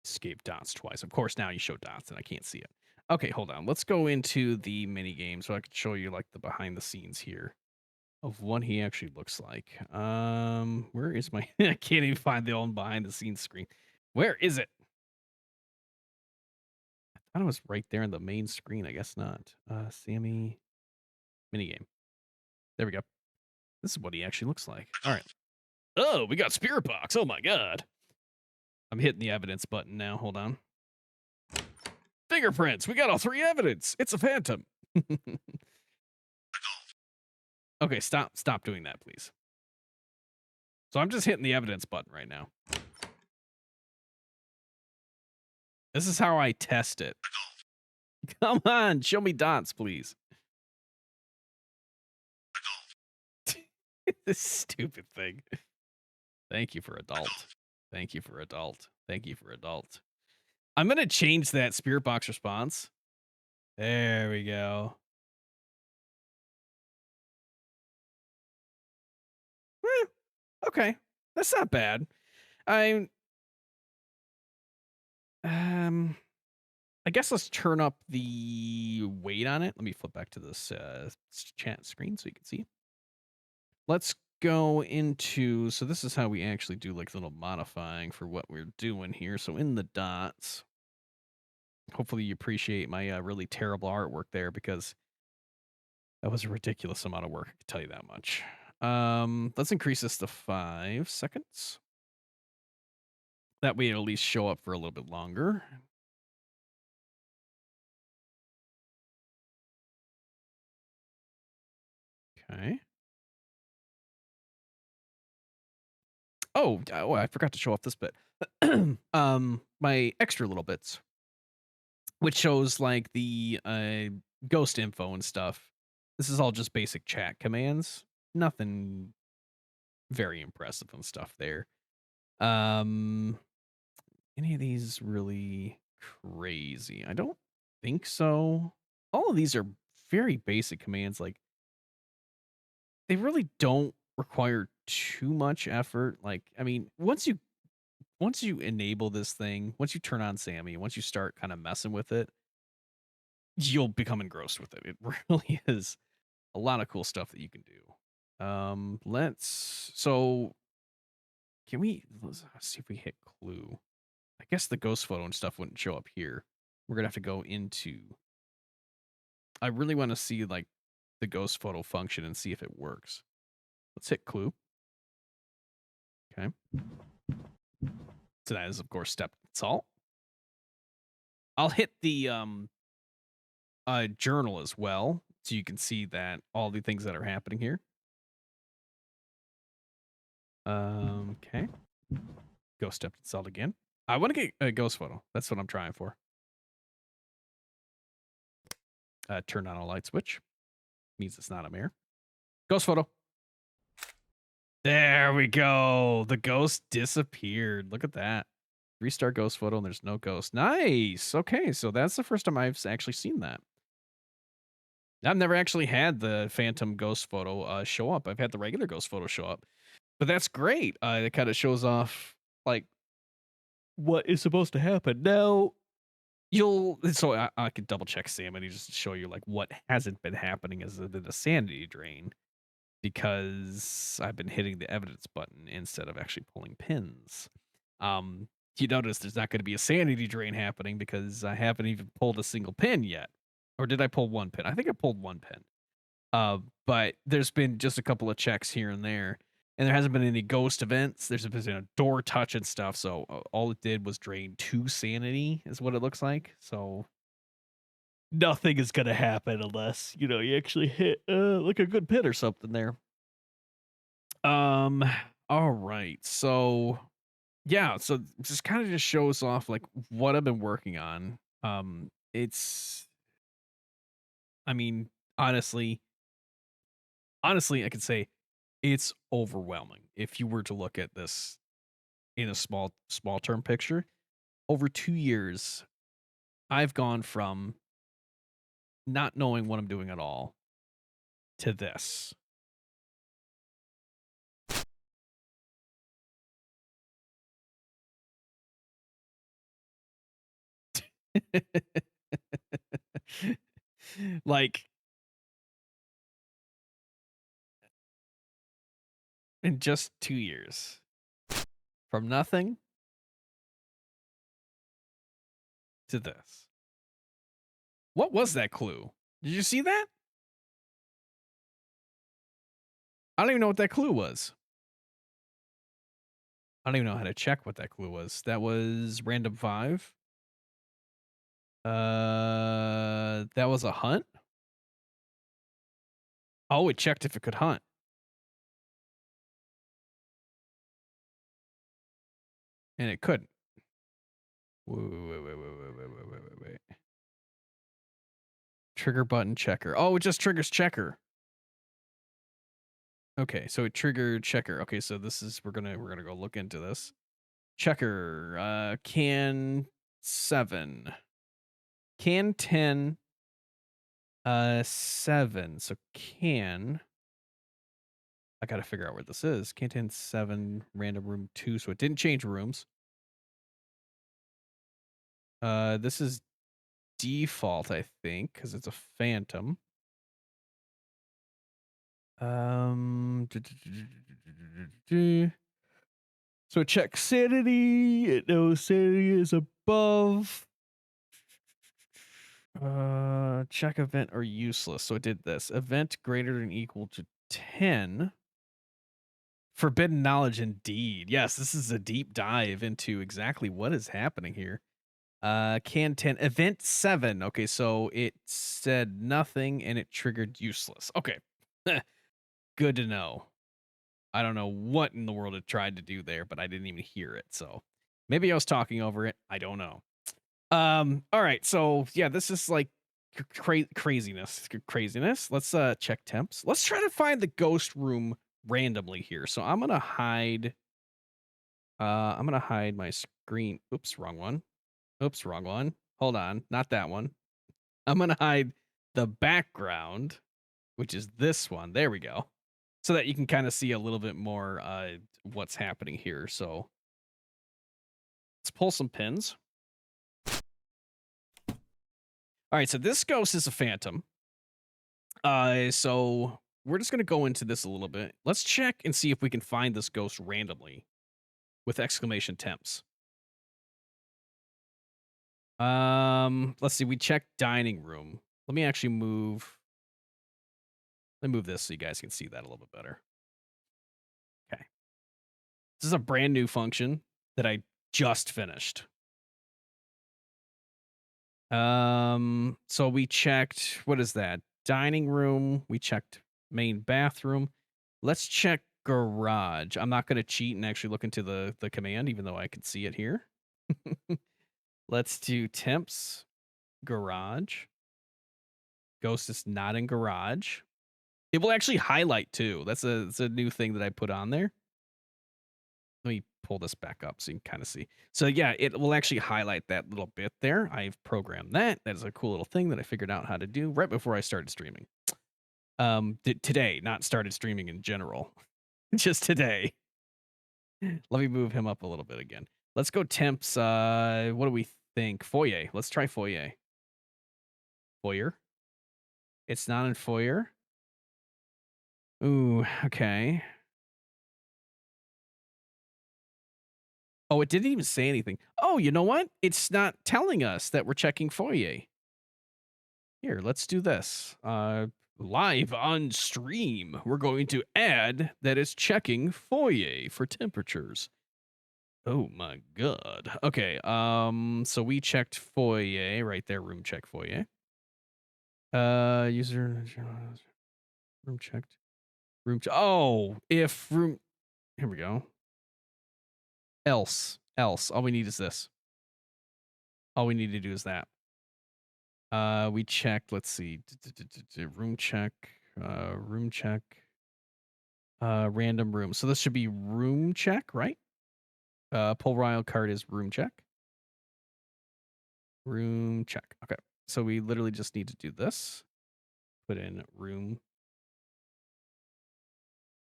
Escape dots twice. Of course, now you show dots and I can't see it. Okay, hold on. Let's go into the mini game so I can show you like the behind the scenes here of what he actually looks like. Where is my I can't even find the old behind the scenes screen. Where is it? I thought it was right there in the main screen. I guess not. Sammy mini game. There we go. This is what he actually looks like. All right. Oh, we got Spirit Box. Oh my god. I'm hitting the evidence button now. Hold on. Fingerprints. We got all 3 evidence. It's a phantom. Okay, stop doing that, please. So I'm just hitting the evidence button right now. This is how I test it. Come on, show me dots, please. This stupid thing. Thank you for adult. Thank you for adult. Thank you for adult. I'm going to change that spirit box response. There we go. Okay. That's not bad. I I guess let's turn up the weight on it. Let me flip back to this chat screen so you can see. Let's go into, so this is how we actually do like little modifying for what we're doing here. So in the dots, hopefully you appreciate my really terrible artwork there, because that was a ridiculous amount of work. I can tell you that much. Let's increase this to 5 seconds. That way it'll at least show up for a little bit longer. Okay. Oh, I forgot to show off this bit. My extra little bits, which shows like the ghost info and stuff. This is all just basic chat commands. Nothing very impressive and stuff there. Any of these really crazy? I don't think so. All of these are very basic commands. Like, they really don't require too much effort. Like, I mean, once you enable this thing, once you turn on Sammy, once you start kind of messing with it, you'll become engrossed with it. It really is a lot of cool stuff that you can do. So let's see if we hit clue. I guess the ghost photo and stuff wouldn't show up here. We're gonna have to go into, I really want to see like the ghost photo function and see if it works. Let's hit clue. Okay. So that is of course step salt. I'll hit the journal as well, so you can see that all the things that are happening here. Okay. Ghost step salt again. I want to get a ghost photo. That's what I'm trying for. Turn on a light switch. Means it's not a mirror. Ghost photo. There we go. The ghost disappeared. Look at that. Restart ghost photo and there's no ghost. Nice. Okay, so that's the first time I've actually seen that. I've never actually had the phantom ghost photo show up. I've had the regular ghost photo show up. But that's great. It kind of shows off like what is supposed to happen. Now, I could double check Sanity just to show you like what hasn't been happening as a sanity drain, because I've been hitting the evidence button instead of actually pulling pins. You notice there's not going to be a sanity drain happening because I haven't even pulled a single pin yet. Or did I pull one pin? I think I pulled one pin. But there's been just a couple of checks here and there, and there hasn't been any ghost events. There's been a door touch and stuff. So all it did was drain 2 sanity, is what it looks like. So nothing is gonna happen unless you actually hit like a good pin or something there. All right. So yeah. So just kind of just shows off like what I've been working on. It's. I mean, honestly, I could say it's overwhelming if you were to look at this in a small term picture. Over 2 years, I've gone from not knowing what I'm doing at all to this. Like, in just 2 years, from nothing to this. What was that clue? Did you see that? I don't even know what that clue was. I don't even know how to check what that clue was. That was random 5. That was a hunt? Oh, it checked if it could hunt. And it couldn't. Wait. Trigger button checker. Oh, it just triggers checker. Okay, so it triggered checker. Okay, so this is we're gonna go look into this. Checker. Can 7. Can 10. 7. So can. I gotta figure out where this is. Can 10 7 random room 2. So it didn't change rooms. This is default, I think, because it's a phantom. Um, so check sanity. It knows sanity is above. Check event or useless. So it did this. Event greater than equal to 10. Forbidden knowledge indeed. Yes, this is a deep dive into exactly what is happening here. Can 10 event 7. Okay, so it said nothing and it triggered useless. Okay. Good to know. I don't know what in the world it tried to do there, but I didn't even hear it. So maybe I was talking over it. I don't know. All right. So yeah, this is like craziness. Craziness. Let's check temps. Let's try to find the ghost room randomly here. So I'm gonna hide my screen. Oops, wrong one. Oops, wrong one. Hold on, not that one. I'm gonna hide the background, which is this one. There we go. So that you can kind of see a little bit more what's happening here. So let's pull some pins. All right, so this ghost is a phantom. So we're just gonna go into this a little bit. Let's check and see if we can find this ghost randomly with exclamation temps. Let's see. We checked dining room. Let me actually move. Let me move this so you guys can see that a little bit better. Okay. This is a brand new function that I just finished. So we checked, what is that? Dining room. We checked main bathroom. Let's check garage. I'm not going to cheat and actually look into the command, even though I can see it here. Let's do temps, garage. Ghost is not in garage. It will actually highlight too. That's a new thing that I put on there. Let me pull this back up so you can kind of see. So yeah, it will actually highlight that little bit there. I've programmed that. That is a cool little thing that I figured out how to do right before I started streaming. Today, not started streaming in general. Just today. Let me move him up a little bit again. Let's go temps. What do we think? Foyer. Let's try foyer. Foyer. It's not in foyer. Ooh, okay. Oh, it didn't even say anything. Oh, you know what? It's not telling us that we're checking foyer. Here, let's do this. Live on stream, we're going to add that it's checking foyer for temperatures. Oh my god. Okay, so we checked foyer right there, room check foyer. User room checked. Oh, if room here we go. Else. All we need is this. All we need to do is that. We checked, let's see. Room check, room check, random room. So this should be room check, right? Pull wild card is room check. Room check. Okay. So we literally just need to do this. Put in room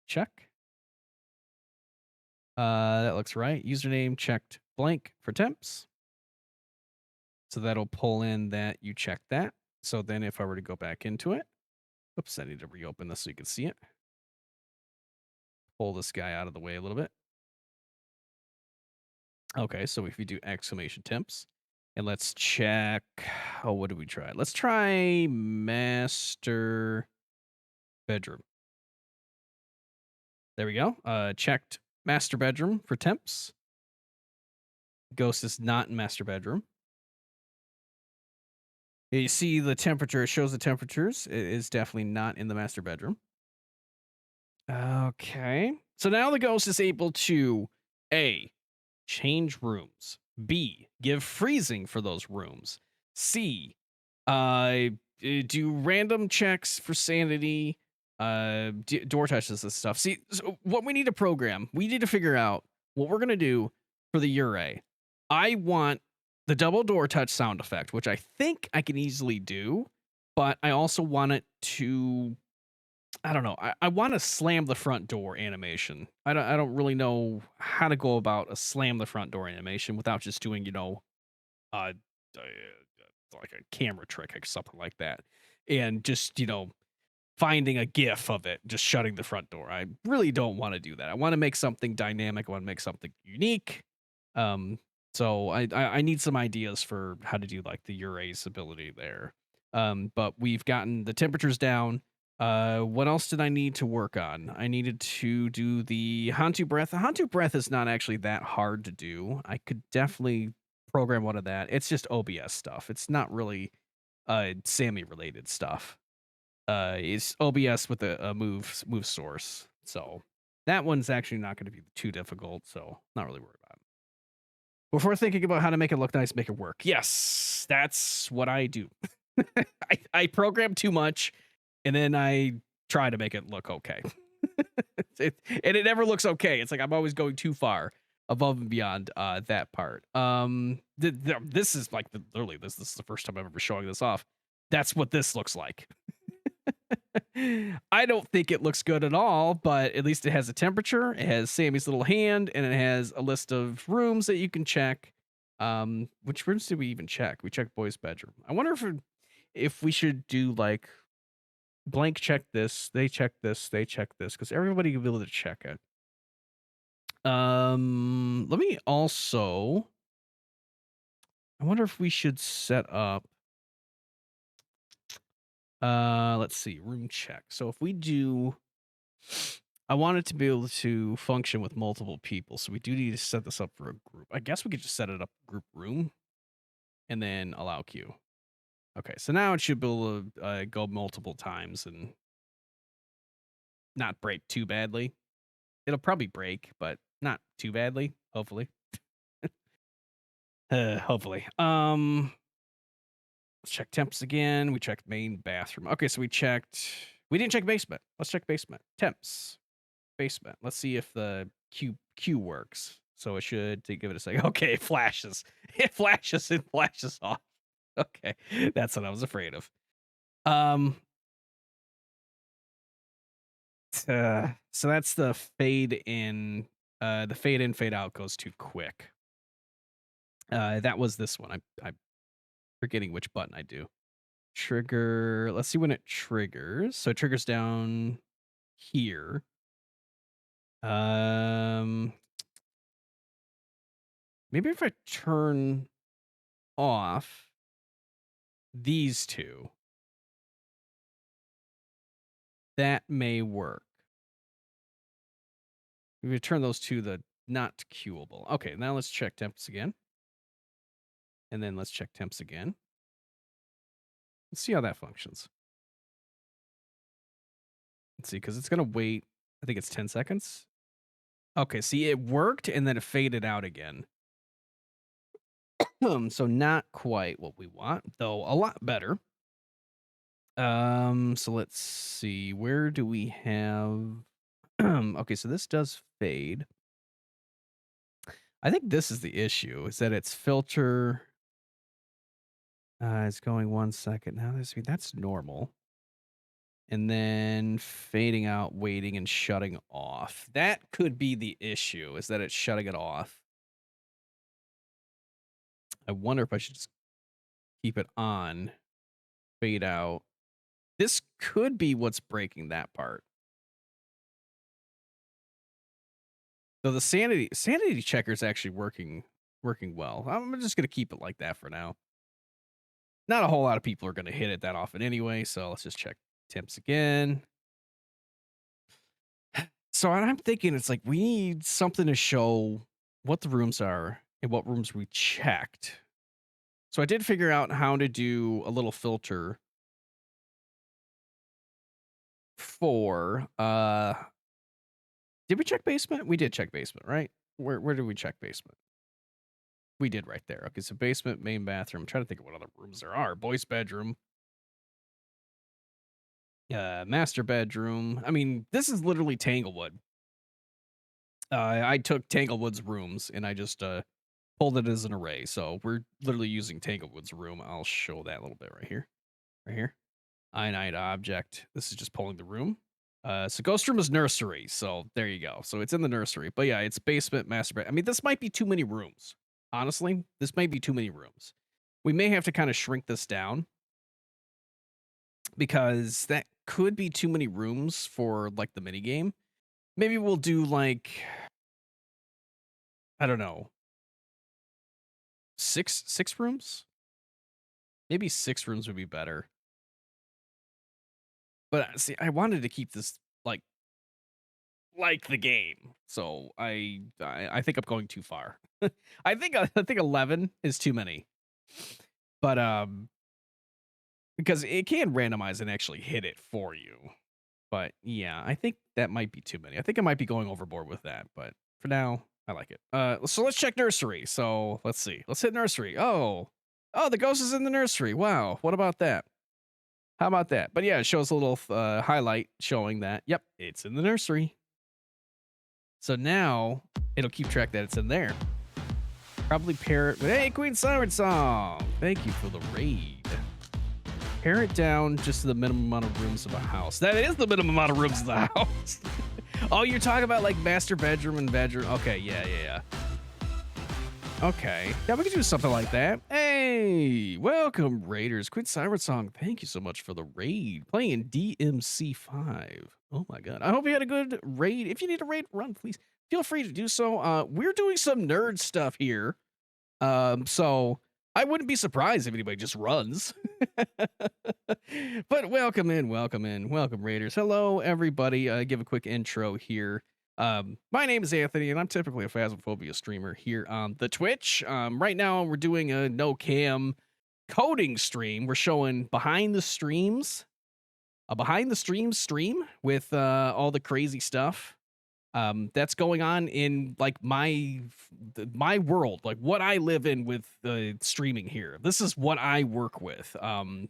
check. That looks right. Username checked blank for temps. So that'll pull in that you checked that. So then if I were to go back into it, oops, I need to reopen this so you can see it. Pull this guy out of the way a little bit. Okay, so if you do exclamation temps, and let's check, oh, what did we try? Let's try master bedroom. There we go. Checked master bedroom for temps. Ghost is not in master bedroom. You see the temperature, it shows the temperatures. It is definitely not in the master bedroom. Okay. So now the ghost is able to A, change rooms. B, give freezing for those rooms. C, do random checks for sanity, door touches and stuff. See, so what we need to program, we need to figure out what we're going to do for the Ure. I want the double door touch sound effect, which I think I can easily do, but I also want it to, I don't know. I want to slam the front door animation. I don't really know how to go about a slam the front door animation without just doing, uh, like a camera trick or something like that, and just finding a GIF of it just shutting the front door. I really don't want to do that. I want to make something dynamic. I want to make something unique. Um, so I need some ideas for how to do like the Uraze ability there. But we've gotten the temperatures down. What else did I need to work on? I needed to do the Hantu breath. The Hantu breath is not actually that hard to do. I could definitely program one of that. It's just OBS stuff. It's not really Sammy related stuff. Is OBS with a move source. So that one's actually not going to be too difficult. So not really worried about it. Before thinking about how to make it look nice, make it work. Yes, that's what I do. I program too much, and then I try to make it look okay. And it never looks okay. It's like I'm always going too far above and beyond that part. This is like literally this is the first time I'm ever showing this off. That's what this looks like. I don't think it looks good at all, but at least it has a temperature, it has Sammy's little hand, and it has a list of rooms that you can check. Which rooms did we even check? We checked boys' bedroom. I wonder if we should do like blank check this, they check this, they check this, because everybody will be able to check it. Let me also. I wonder if we should set up. Let's see, room check. So if we do, I want it to be able to function with multiple people. So we do need to set this up for a group. I guess we could just set it up group room and then allow queue. Okay, so now it should be able to go multiple times and not break too badly. It'll probably break, but not too badly, hopefully. Hopefully. Let's check temps again. We checked main bathroom. Okay, so we didn't check basement. Let's check basement. Temps. Basement. Let's see if the Q works. So it should give it a second. Okay, it flashes. It flashes and flashes off. Okay. That's what I was afraid of. So that's the fade in. The fade in, fade out goes too quick. That was this one. I'm forgetting which button I do. Trigger. Let's see when it triggers. So it triggers down here. Maybe if I turn off these two, that may work. We turn those to the not queuable. Okay, now let's check temps again. And then let's check temps again. Let's see how that functions. Let's see, because it's going to wait, I think it's 10 seconds. Okay, see, it worked and then it faded out again. So not quite what we want, though a lot better. So let's see, where do we have... Okay, so this does fade. I think this is the issue, is that its filter is going 1 second. Now that's normal. And then fading out, waiting, and shutting off. That could be the issue, is that it's shutting it off. I wonder if I should just keep it on, fade out. This could be what's breaking that part. So the sanity checker is actually working well. I'm just going to keep it like that for now. Not a whole lot of people are going to hit it that often anyway, so let's just check temps again. So I'm thinking it's like we need something to show what the rooms are and what rooms we checked. So I did figure out how to do a little filter for did we check basement? We did check basement, right? Where did we check basement? We did right there. Okay, so basement, main bathroom. I'm trying to think of what other rooms there are. Boys' bedroom. Master bedroom. I mean, this is literally Tanglewood. I took Tanglewood's rooms and I just pulled it as an array. So we're literally using Tanglewood's room. I'll show that a little bit right here. Right here. Inite object. This is just pulling the room. So ghost room is nursery. So there you go. So it's in the nursery. But yeah, it's basement, master bed. I mean, this might be too many rooms. Honestly, this might be too many rooms. We may have to kind of shrink this down because that could be too many rooms for like the mini game. Maybe we'll do like, I don't know, six rooms. Maybe 6 rooms would be better. But see, I wanted to keep this like the game, so I think I'm going too far. I think 11 is too many, but because it can randomize and actually hit it for you. But yeah, I think that might be too many. I think I might be going overboard with that, but for now, I like it. So let's check nursery. So let's see. Let's hit nursery. Oh, the ghost is in the nursery. Wow, what about that? How about that? But yeah, it shows a little highlight showing that. Yep, it's in the nursery. So now it'll keep track that it's in there. Probably pair it with, hey, Queen Siren Song. Thank you for the raid. Pare it down just to the minimum amount of rooms of a house. That is the minimum amount of rooms of the house. Oh, you're talking about like master bedroom and bedroom. Okay, yeah. Okay. Yeah, we could do something like that. Hey, welcome, Raiders. Queen Siren Song, thank you so much for the raid. Playing DMC5. Oh my god. I hope you had a good raid. If you need a raid run, please feel free to do so. We're doing some nerd stuff here. So I wouldn't be surprised if anybody just runs. But welcome in, welcome Raiders. Hello, everybody. Give a quick intro here. My name is Anthony, and I'm typically a Phasmophobia streamer here on the Twitch. Right now, we're doing a no cam coding stream. We're showing behind the streams, a behind the streams stream with all the crazy stuff that's going on in like my world, like what I live in with streaming here. This is what I work with.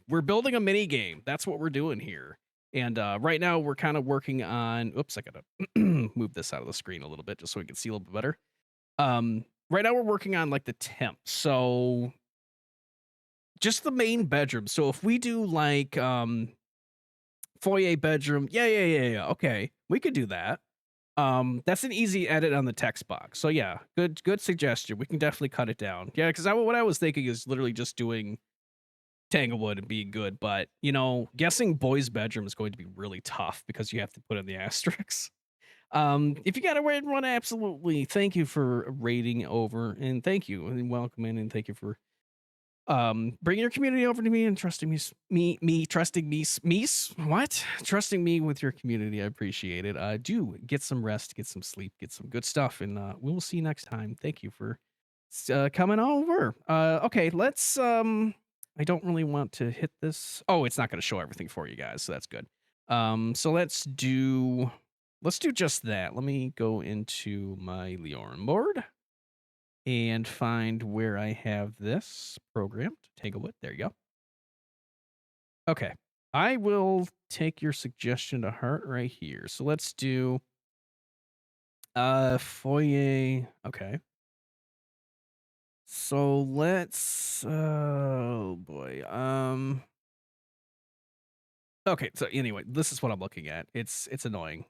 We're building a mini game. That's what we're doing here. And right now we're kind of working on, oops, I gotta move this out of the screen a little bit just so we can see a little bit better. Right now we're working on like the temp. So just the main bedroom. So if we do like foyer bedroom, yeah. Okay, we could do that. That's an easy edit on the text box. So yeah, good suggestion. We can definitely cut it down. Yeah, because what I was thinking is literally just doing Tanglewood and being good, but you know, guessing boys' bedroom is going to be really tough because you have to put in the asterisks. If you got a raid run, absolutely. Thank you for raiding over, and thank you and welcome in, and thank you for bringing your community over to me and trusting trusting me with your community. I appreciate it. Do get some rest, get some sleep, get some good stuff, and we will see you next time. Thank you for coming over. Okay, let's I don't really want to hit this. Oh, it's not going to show everything for you guys, so that's good. So let's do just that. Let me go into my Leorn board and find where I have this programmed. Tanglewood. There you go. Okay. I will take your suggestion to heart right here. So let's do foyer. Okay. So let's oh boy. Okay, so anyway, this is what I'm looking at. It's annoying.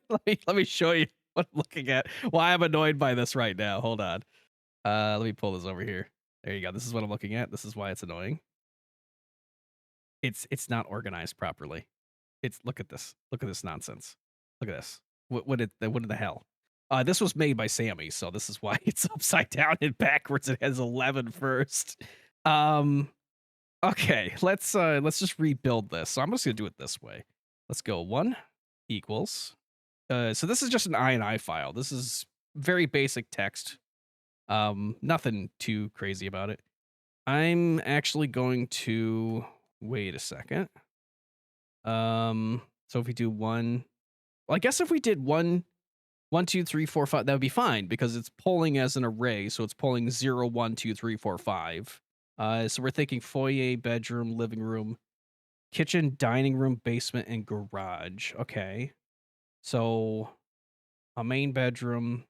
let me show you what I'm looking at. Why I'm annoyed by this right now. Hold on. Let me pull this over here. There you go. This is what I'm looking at. This is why it's annoying. It's not organized properly. Look at this. Look at this nonsense. Look at this. What in the hell? This was made by Sammy, so this is why it's upside down and backwards. It has 11 first. Okay, let's just rebuild this. So I'm just gonna do it this way. Let's go 1 equals. So this is just an INI file. This is very basic text. Nothing too crazy about it. I'm actually going to wait a second. So if we do 1, well, I guess if we did 1, 1, 2, 3, 4, 5, that would be fine because it's pulling as an array. So it's pulling 0, 1, 2, 3, 4, 5. So we're thinking foyer, bedroom, living room, kitchen, dining room, basement, and garage. Okay. So a main bedroom.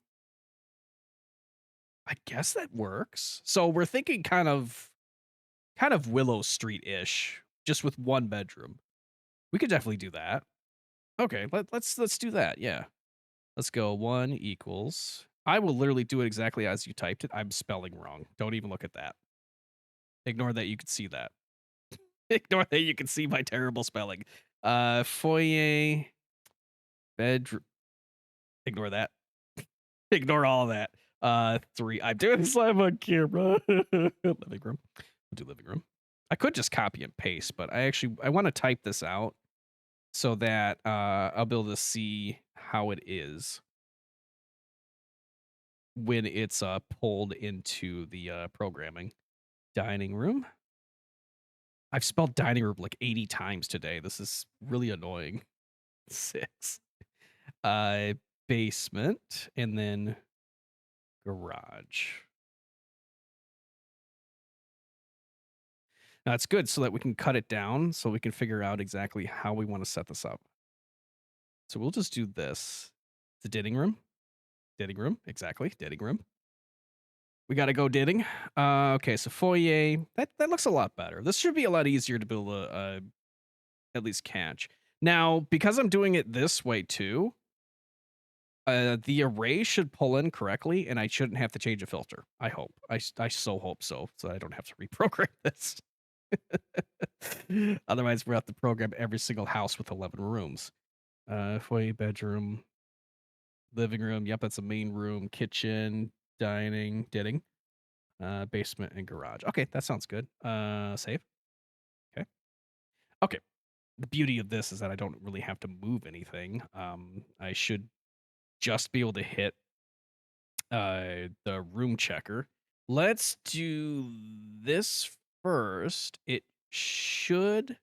I guess that works. So we're thinking kind of Willow Street-ish, just with 1 bedroom. We could definitely do that. Okay, let's do that. Yeah. Let's go 1 equals. I will literally do it exactly as you typed it. I'm spelling wrong. Don't even look at that. Ignore that you can see that. Ignore that you can see my terrible spelling. Foyer, bedroom. Ignore that. Ignore all of that. 3. I'm doing this live on camera. Living room. We'll do living room. I could just copy and paste, but I want to type this out so that I'll be able to see how it is when it's pulled into the programming. Dining room. I've spelled dining room like 80 times today. This is really annoying. 6. Uh, basement, and then garage. Now it's good so that we can cut it down so we can figure out exactly how we want to set this up. So we'll just do this. The dining room. Dining room, exactly. Dining room. We got to go dining. Okay, so foyer. That looks a lot better. This should be a lot easier to be able to at least catch. Now, because I'm doing it this way too, the array should pull in correctly, and I shouldn't have to change a filter. I hope. I so hope so I don't have to reprogram this. Otherwise, we're have to program every single house with 11 rooms. Foyer, bedroom, living room. Yep, that's a main room, kitchen, dining, basement, and garage. Okay, that sounds good. Save. Okay. Okay. The beauty of this is that I don't really have to move anything. I should just be able to hit the room checker. Let's do this first. It should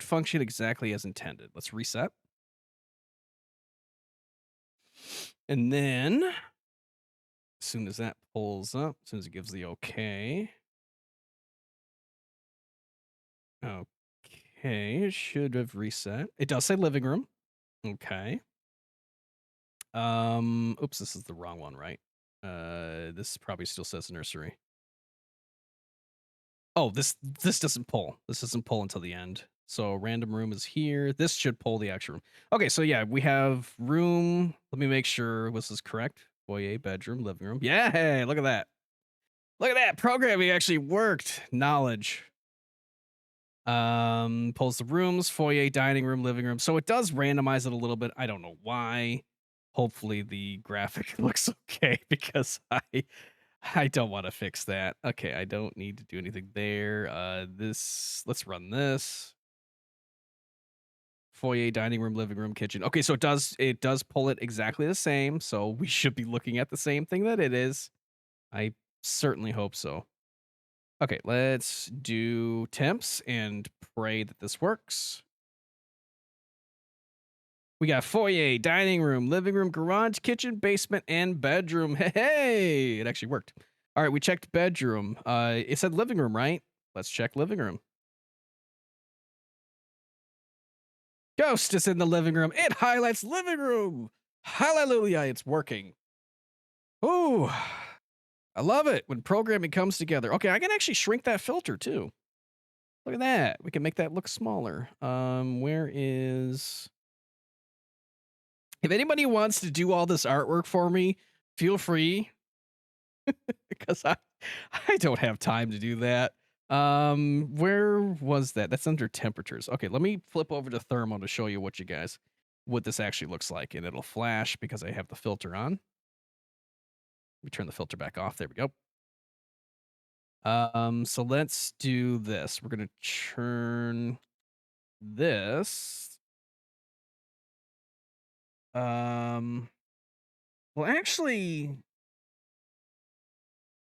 function exactly as intended. Let's reset. And then as soon as that pulls up, as soon as it gives the okay. Okay, it should have reset. It does say living room. Okay. Oops, this is the wrong one, right? This probably still says nursery. Oh, this doesn't pull. This doesn't pull until the end. So random room is here. This should pull the actual room. Okay, so yeah, we have room. Let me make sure this is correct. Foyer, bedroom, living room. Yeah, hey, look at that. Look at that. Programming actually worked. Knowledge. Pulls the rooms, foyer, dining room, living room. So it does randomize it a little bit. I don't know why. Hopefully the graphic looks okay because I don't want to fix that. Okay, I don't need to do anything there. Let's run this. Foyer, dining room, living room, kitchen. Okay, so it does pull it exactly the same. So we should be looking at the same thing that it is. I certainly hope so. Okay, let's do temps and pray that this works. We got foyer, dining room, living room, garage, kitchen, basement, and bedroom. Hey, it actually worked. All right, we checked bedroom. It said living room, right? Let's check living room. Ghost is in the living room. It highlights living room. Hallelujah, it's working. Ooh, I love it when programming comes together. Okay, I can actually shrink that filter too. Look at that. We can make that look smaller. Where is... If anybody wants to do all this artwork for me, feel free. Because I don't have time to do that. Where was that? That's under temperatures. Okay, let me flip over to thermal to show you what this actually looks like, and it'll flash because I have the filter on. Let me turn the filter back off. There we go. So let's do this. We're gonna churn this. Well, actually,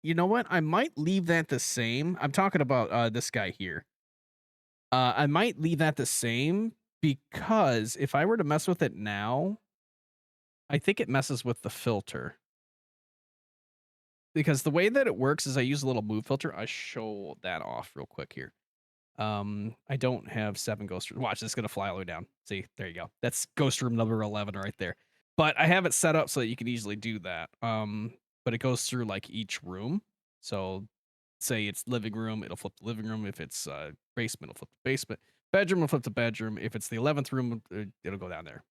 you know what? I might leave that the same. I'm talking about this guy here. I might leave that the same because if I were to mess with it now, I think it messes with the filter. Because the way that it works is I use a little move filter. I show that off real quick here. I don't have 7 ghost rooms. Watch, this is gonna fly all the way down. See, there you go. That's ghost room number 11 right there. But I have it set up so that you can easily do that. But it goes through like each room. So say it's living room, it'll flip the living room. If it's basement, it'll flip the basement. Bedroom will flip the bedroom. If it's the 11th room, it'll go down there.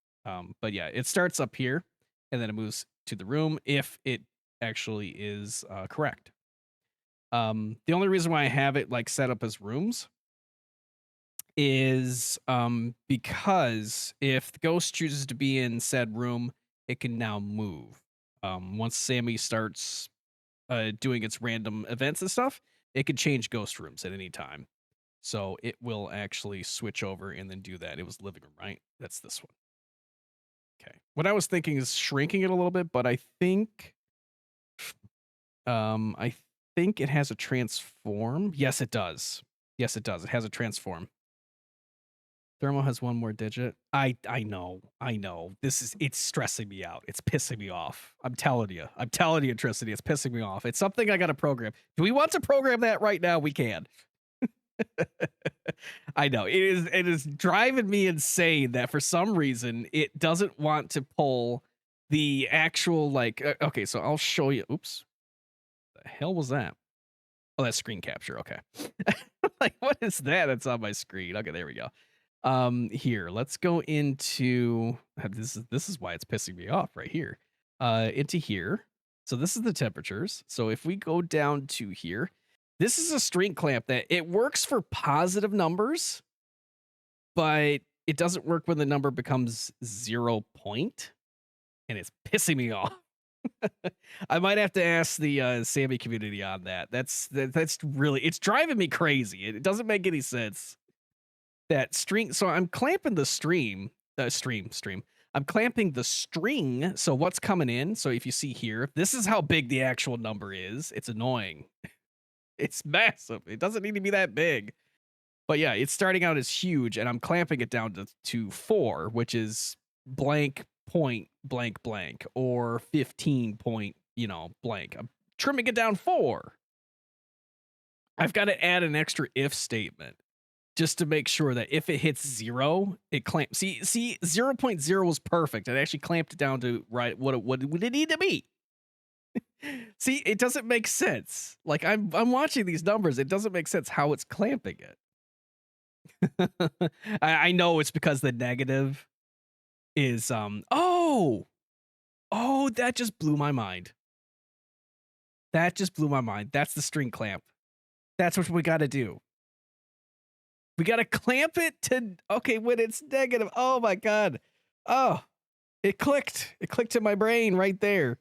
But yeah, it starts up here and then it moves to the room if it actually is correct. The only reason why I have it like set up as rooms is because if the ghost chooses to be in said room, it can now move. Once Sammy starts doing its random events and stuff, it can change ghost rooms at any time. So it will actually switch over and then do that. It was living room, right? That's this one. Okay. What I was thinking is shrinking it a little bit, but I think it has a transform. Yes, it does. Yes, it does. It has a transform. Thermal has one more digit. I know. I know. It's stressing me out. It's pissing me off. I'm telling you. I'm telling you, Tricity, it's pissing me off. It's something I gotta program. Do we want to program that right now? We can. I know. It is driving me insane that for some reason it doesn't want to pull the actual like okay, so I'll show you. Oops. The hell was that? Oh, that's screen capture. Okay. Like, what is that that's on my screen? Okay, there we go. Here, let's go into this is why it's pissing me off right here. Into here. So this is the temperatures. So if we go down to here, this is a string clamp that it works for positive numbers, but it doesn't work when the number becomes 0 point, and it's pissing me off. I might have to ask the Sammy community on that. That's really it's driving me crazy. It doesn't make any sense. That string. So I'm clamping the stream. I'm clamping the string. So what's coming in? So if you see here, this is how big the actual number is. It's annoying. It's massive. It doesn't need to be that big. But yeah, it's starting out as huge, and I'm clamping it down to 4, which is blank point blank blank, or 15 point, blank. I'm trimming it down 4. I've got to add an extra if statement just to make sure that if it hits 0, it clamps. See, 0.0 was perfect. It actually clamped it down to right what it need to be. See, it doesn't make sense. Like I'm watching these numbers. It doesn't make sense how it's clamping it. I know it's because the negative is oh, that just blew my mind. That just blew my mind. That's the string clamp. That's what we got to do. We got to clamp it to okay when it's negative. Oh my god. Oh, it clicked. It clicked in my brain right there.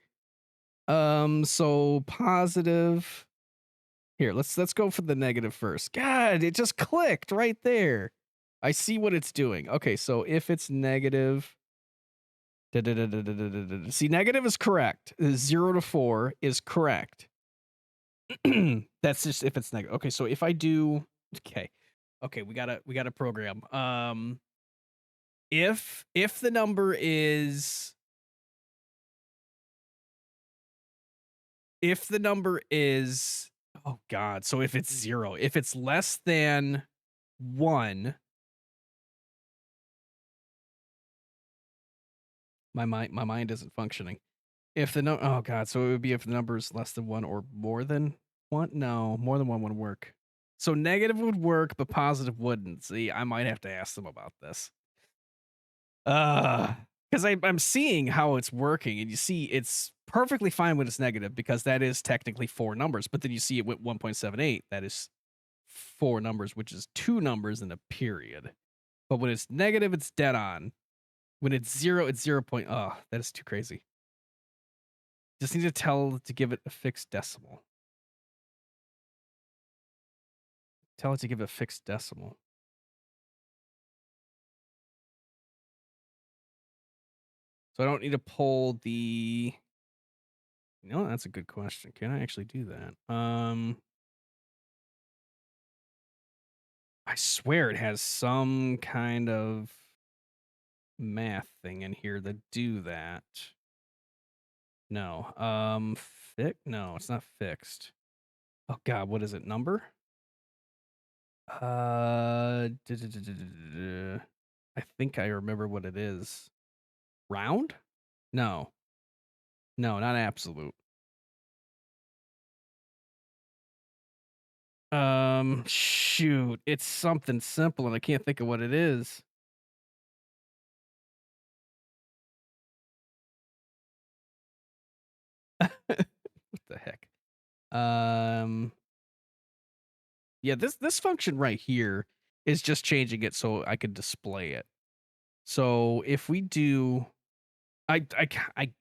So positive. Here, let's go for the negative first. God, it just clicked right there. I see what it's doing. Okay, so if it's negative, see, negative is correct. 0 to 4 is correct. That's just if it's negative. Okay, so if I do, okay, we gotta program. If the number is oh god, so if it's 0, if it's less than 1. My mind isn't functioning. If the no oh god, so it would be if the number is less than 1 or more than 1? No, more than 1 wouldn't work. So negative would work, but positive wouldn't. See, I might have to ask them about this. Because I'm seeing how it's working, and you see it's perfectly fine when it's negative because that is technically 4 numbers. But then you see it with 1.78, that is 4 numbers, which is 2 numbers in a period. But when it's negative, it's dead on. When it's 0, it's 0. Oh, that is too crazy. Just need to tell to give it a fixed decimal. Tell it to give it a fixed decimal. So I don't need to pull the. That's a good question. Can I actually do that? I swear it has some kind of math thing in here that do that. No. No, it's not fixed. Oh god, what is it? Number? I think I remember what it is. Round? No. No, not absolute. Shoot. It's something simple and I can't think of what it is. What the heck? Yeah, this function right here is just changing it so I could display it. So if we do, I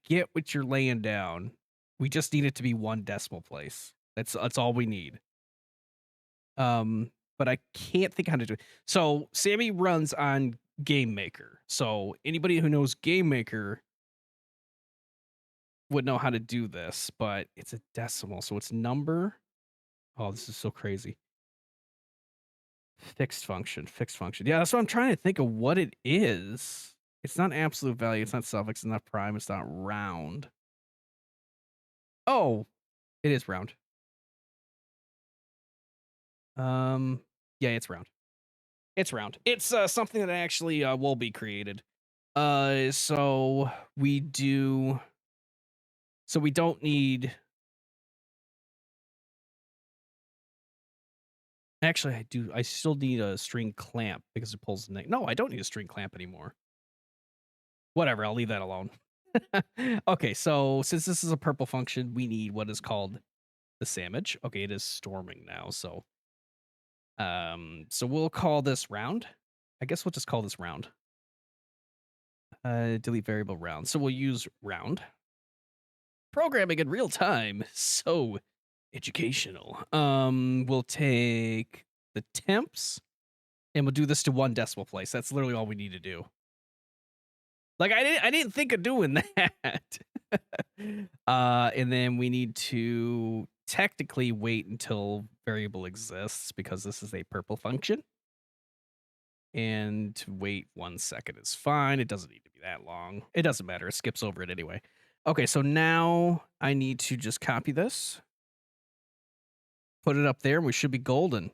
get what you're laying down. We just need it to be one decimal place. That's all we need. Um, but I can't think how to do it. So Sammy runs on Game Maker. So anybody who knows Game Maker would know how to do this, but it's a decimal, so it's number. Oh, this is so crazy. Fixed function, fixed function. Yeah, that's what I'm trying to think of what it is. It's not absolute value, it's not suffix, it's not prime, it's not round. Oh, it is round. Um, yeah, it's round. It's round. It's something that actually will be created. So we do. So we don't need. Actually, I do. I still need a string clamp because it pulls the neck. No, I don't need a string clamp anymore. Whatever. I'll leave that alone. Okay, so since this is a purple function, we need what is called the sandwich. Okay, it is storming now. So we'll call this round. I guess we'll just call this round. Delete variable round. So we'll use round. Programming in real time. So educational. We'll take the temps and we'll do this to one decimal place. That's literally all we need to do. Like I didn't think of doing that. And then we need to technically wait until variable exists because this is a purple function. And to wait 1 second is fine. It doesn't need to be that long. It doesn't matter. It skips over it anyway. Okay, so now I need to just copy this, put it up there, and we should be golden.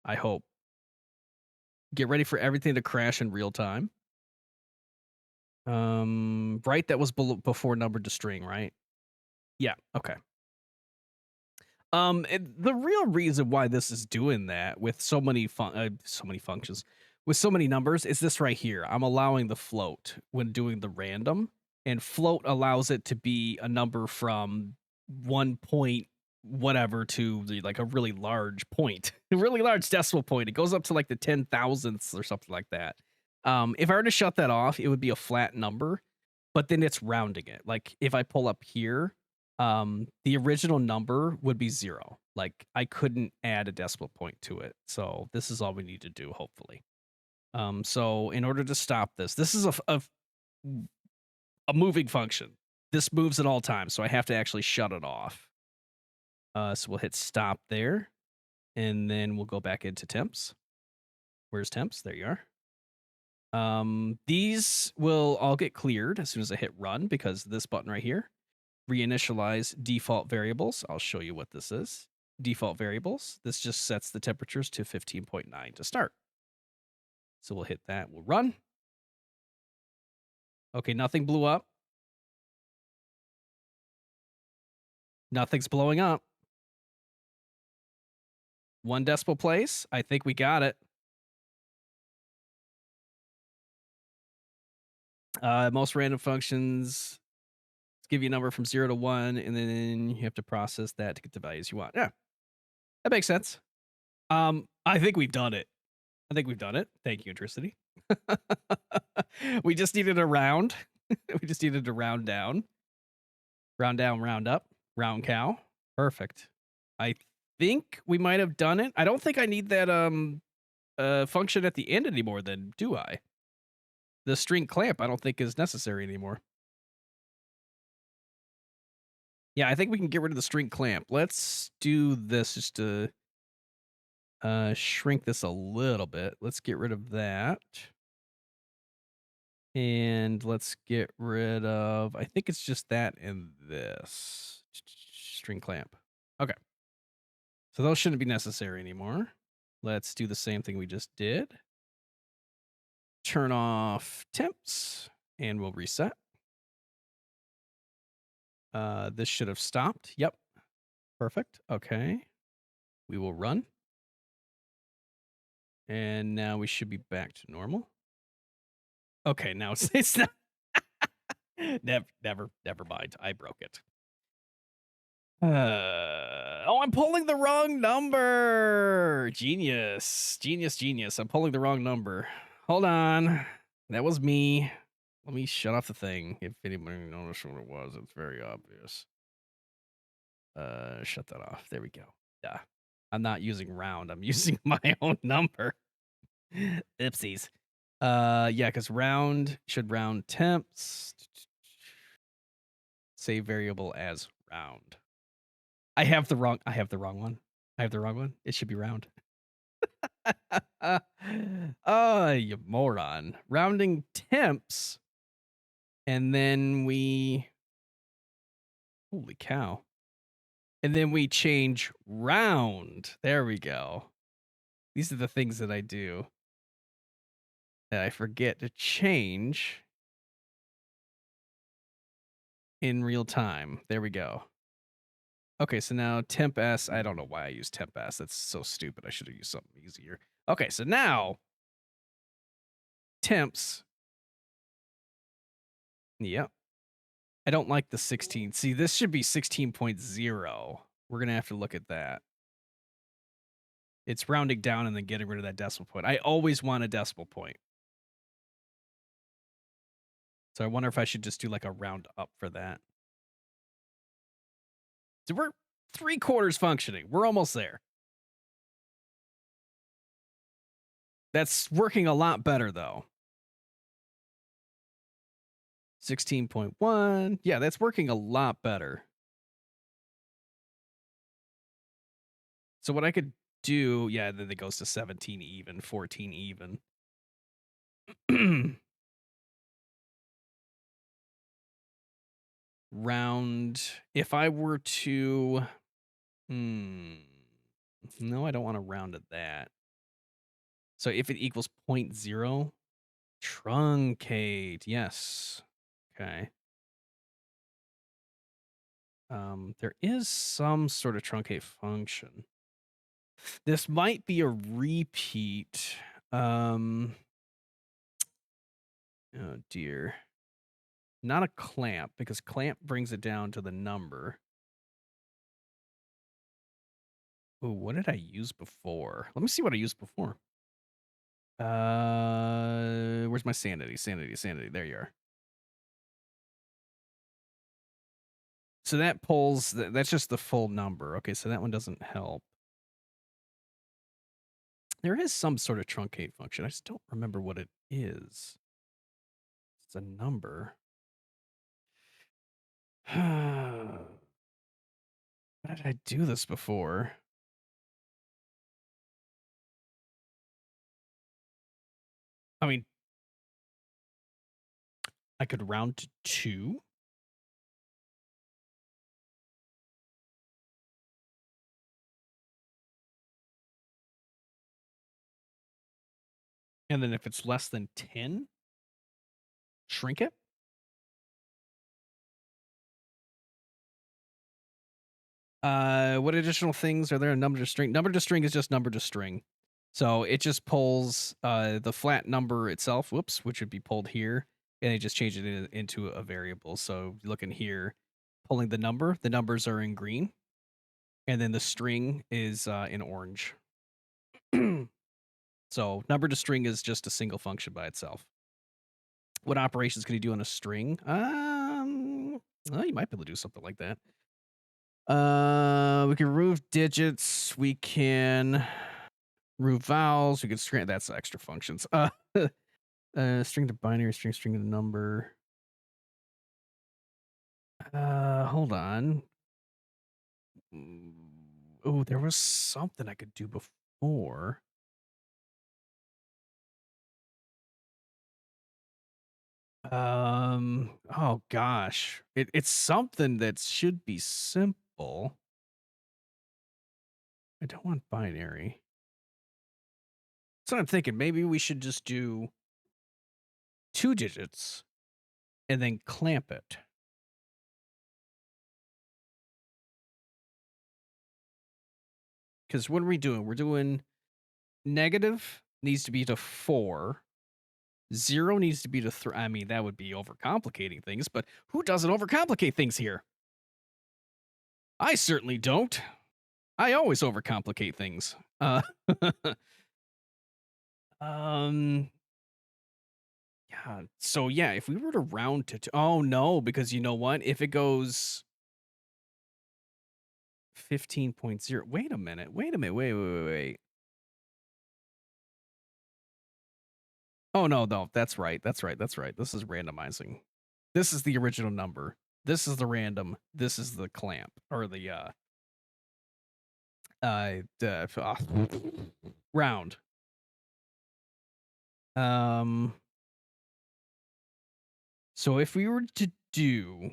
I hope. Get ready for everything to crash in real time. Right, that was before numbered to string, right? Yeah, okay. The real reason why this is doing that with so many functions, with so many numbers, is this right here. I'm allowing the float when doing the random, and float allows it to be a number from 1 point whatever to like a really large point, a really large decimal point. It goes up to like the 10,000ths or something like that. If I were to shut that off, it would be a flat number, but then it's rounding it. Like if I pull up here, the original number would be 0. Like I couldn't add a decimal point to it. So this is all we need to do, hopefully. So in order to stop this, this is a moving function. This moves at all times, so I have to actually shut it off. So we'll hit stop there, and then we'll go back into temps. Where's temps? There you are. These will all get cleared as soon as I hit run because this button right here, reinitialize default variables. I'll show you what this is. Default variables. This just sets the temperatures to 15.9 to start. So we'll hit that. We'll run. Okay, nothing blew up. Nothing's blowing up. 1 decimal place. I think we got it. Most random functions give you a number from 0 to 1, and then you have to process that to get the values you want. Yeah, that makes sense. I think we've done it. I think we've done it. Thank you, Intricity. We just needed a round. We just needed to round down, round up, round cow. Perfect. I think we might have done it. I don't think I need that function at the end anymore then, do I? The string clamp I don't think is necessary anymore. Yeah, I think we can get rid of the string clamp. Let's do this just to shrink this a little bit. Let's get rid of that. And let's get rid of, I think it's just that and this string clamp. Okay. So those shouldn't be necessary anymore. Let's do the same thing we just did. Turn off temps and we'll reset. This should have stopped. Yep. Perfect. Okay. We will run. And now we should be back to normal. Okay, now it's not. Never mind. I broke it. Oh, I'm pulling the wrong number. Genius. Genius, genius. I'm pulling the wrong number. Hold on. That was me. Let me shut off the thing. If anybody noticed what it was, it's very obvious. Shut that off. There we go. Yeah. I'm not using round. I'm using my own number. Oopsies. Yeah, because round should round temps. Save variable as round. I have the wrong one. I have the wrong one. It should be round. Oh, you moron. Rounding temps. And then we holy cow. And then we change round. There we go. These are the things that I do that I forget to change in real time. There we go. Okay, so now temp S. I don't know why I use temp S. That's so stupid. I should have used something easier. Okay, so now temps. Yep. I don't like the 16. See, this should be 16.0. We're going to have to look at that. It's rounding down and then getting rid of that decimal point. I always want a decimal point. So I wonder if I should just do like a round up for that. So we're 3/4 functioning. We're almost there. That's working a lot better though. 16.1. Yeah, that's working a lot better. So what I could do, yeah, then it goes to 17 even, 14 even. Round, if I were to, no, I don't want to round at that. So if it equals 0.0, truncate, yes. Okay. There is some sort of truncate function. This might be a repeat. Oh dear. Not a clamp, because clamp brings it down to the number. Ooh, what did I use before? Let me see what I used before. Where's my sanity? Sanity. There you are. So that pulls, that's just the full number. Okay, so that one doesn't help. There is some sort of truncate function. I just don't remember what it is. It's a number. How did I do this before? I mean, I could round to 2. And then if it's less than 10, shrink it. What additional things are there? Number to string. Number to string is just number to string. So it just pulls the flat number itself, whoops, which would be pulled here, and it just changes it into a variable. So looking here, pulling the numbers are in green, and then the string is in orange. So number to string is just a single function by itself. What operations can you do on a string? Well, you might be able to do something like that. We can remove digits. We can remove vowels. We can string. That's extra functions. String to binary, string to number. Hold on. Oh, there was something I could do before. Oh gosh. It's something that should be simple. I don't want binary. So I'm thinking maybe we should just do 2 digits and then clamp it. Because what are we doing? We're doing negative needs to be to 4. 0 needs to be to 3. I mean, that would be overcomplicating things, but who doesn't overcomplicate things here? I certainly don't. I always overcomplicate things. Um, yeah. So yeah, if we were to round to oh no, because you know what? If it goes 15.0, wait a minute. Wait a minute. Wait. Oh no, no, that's right. That's right. This is randomizing. This is the original number. This is the random. This is the clamp or the round. Um, so if we were to do,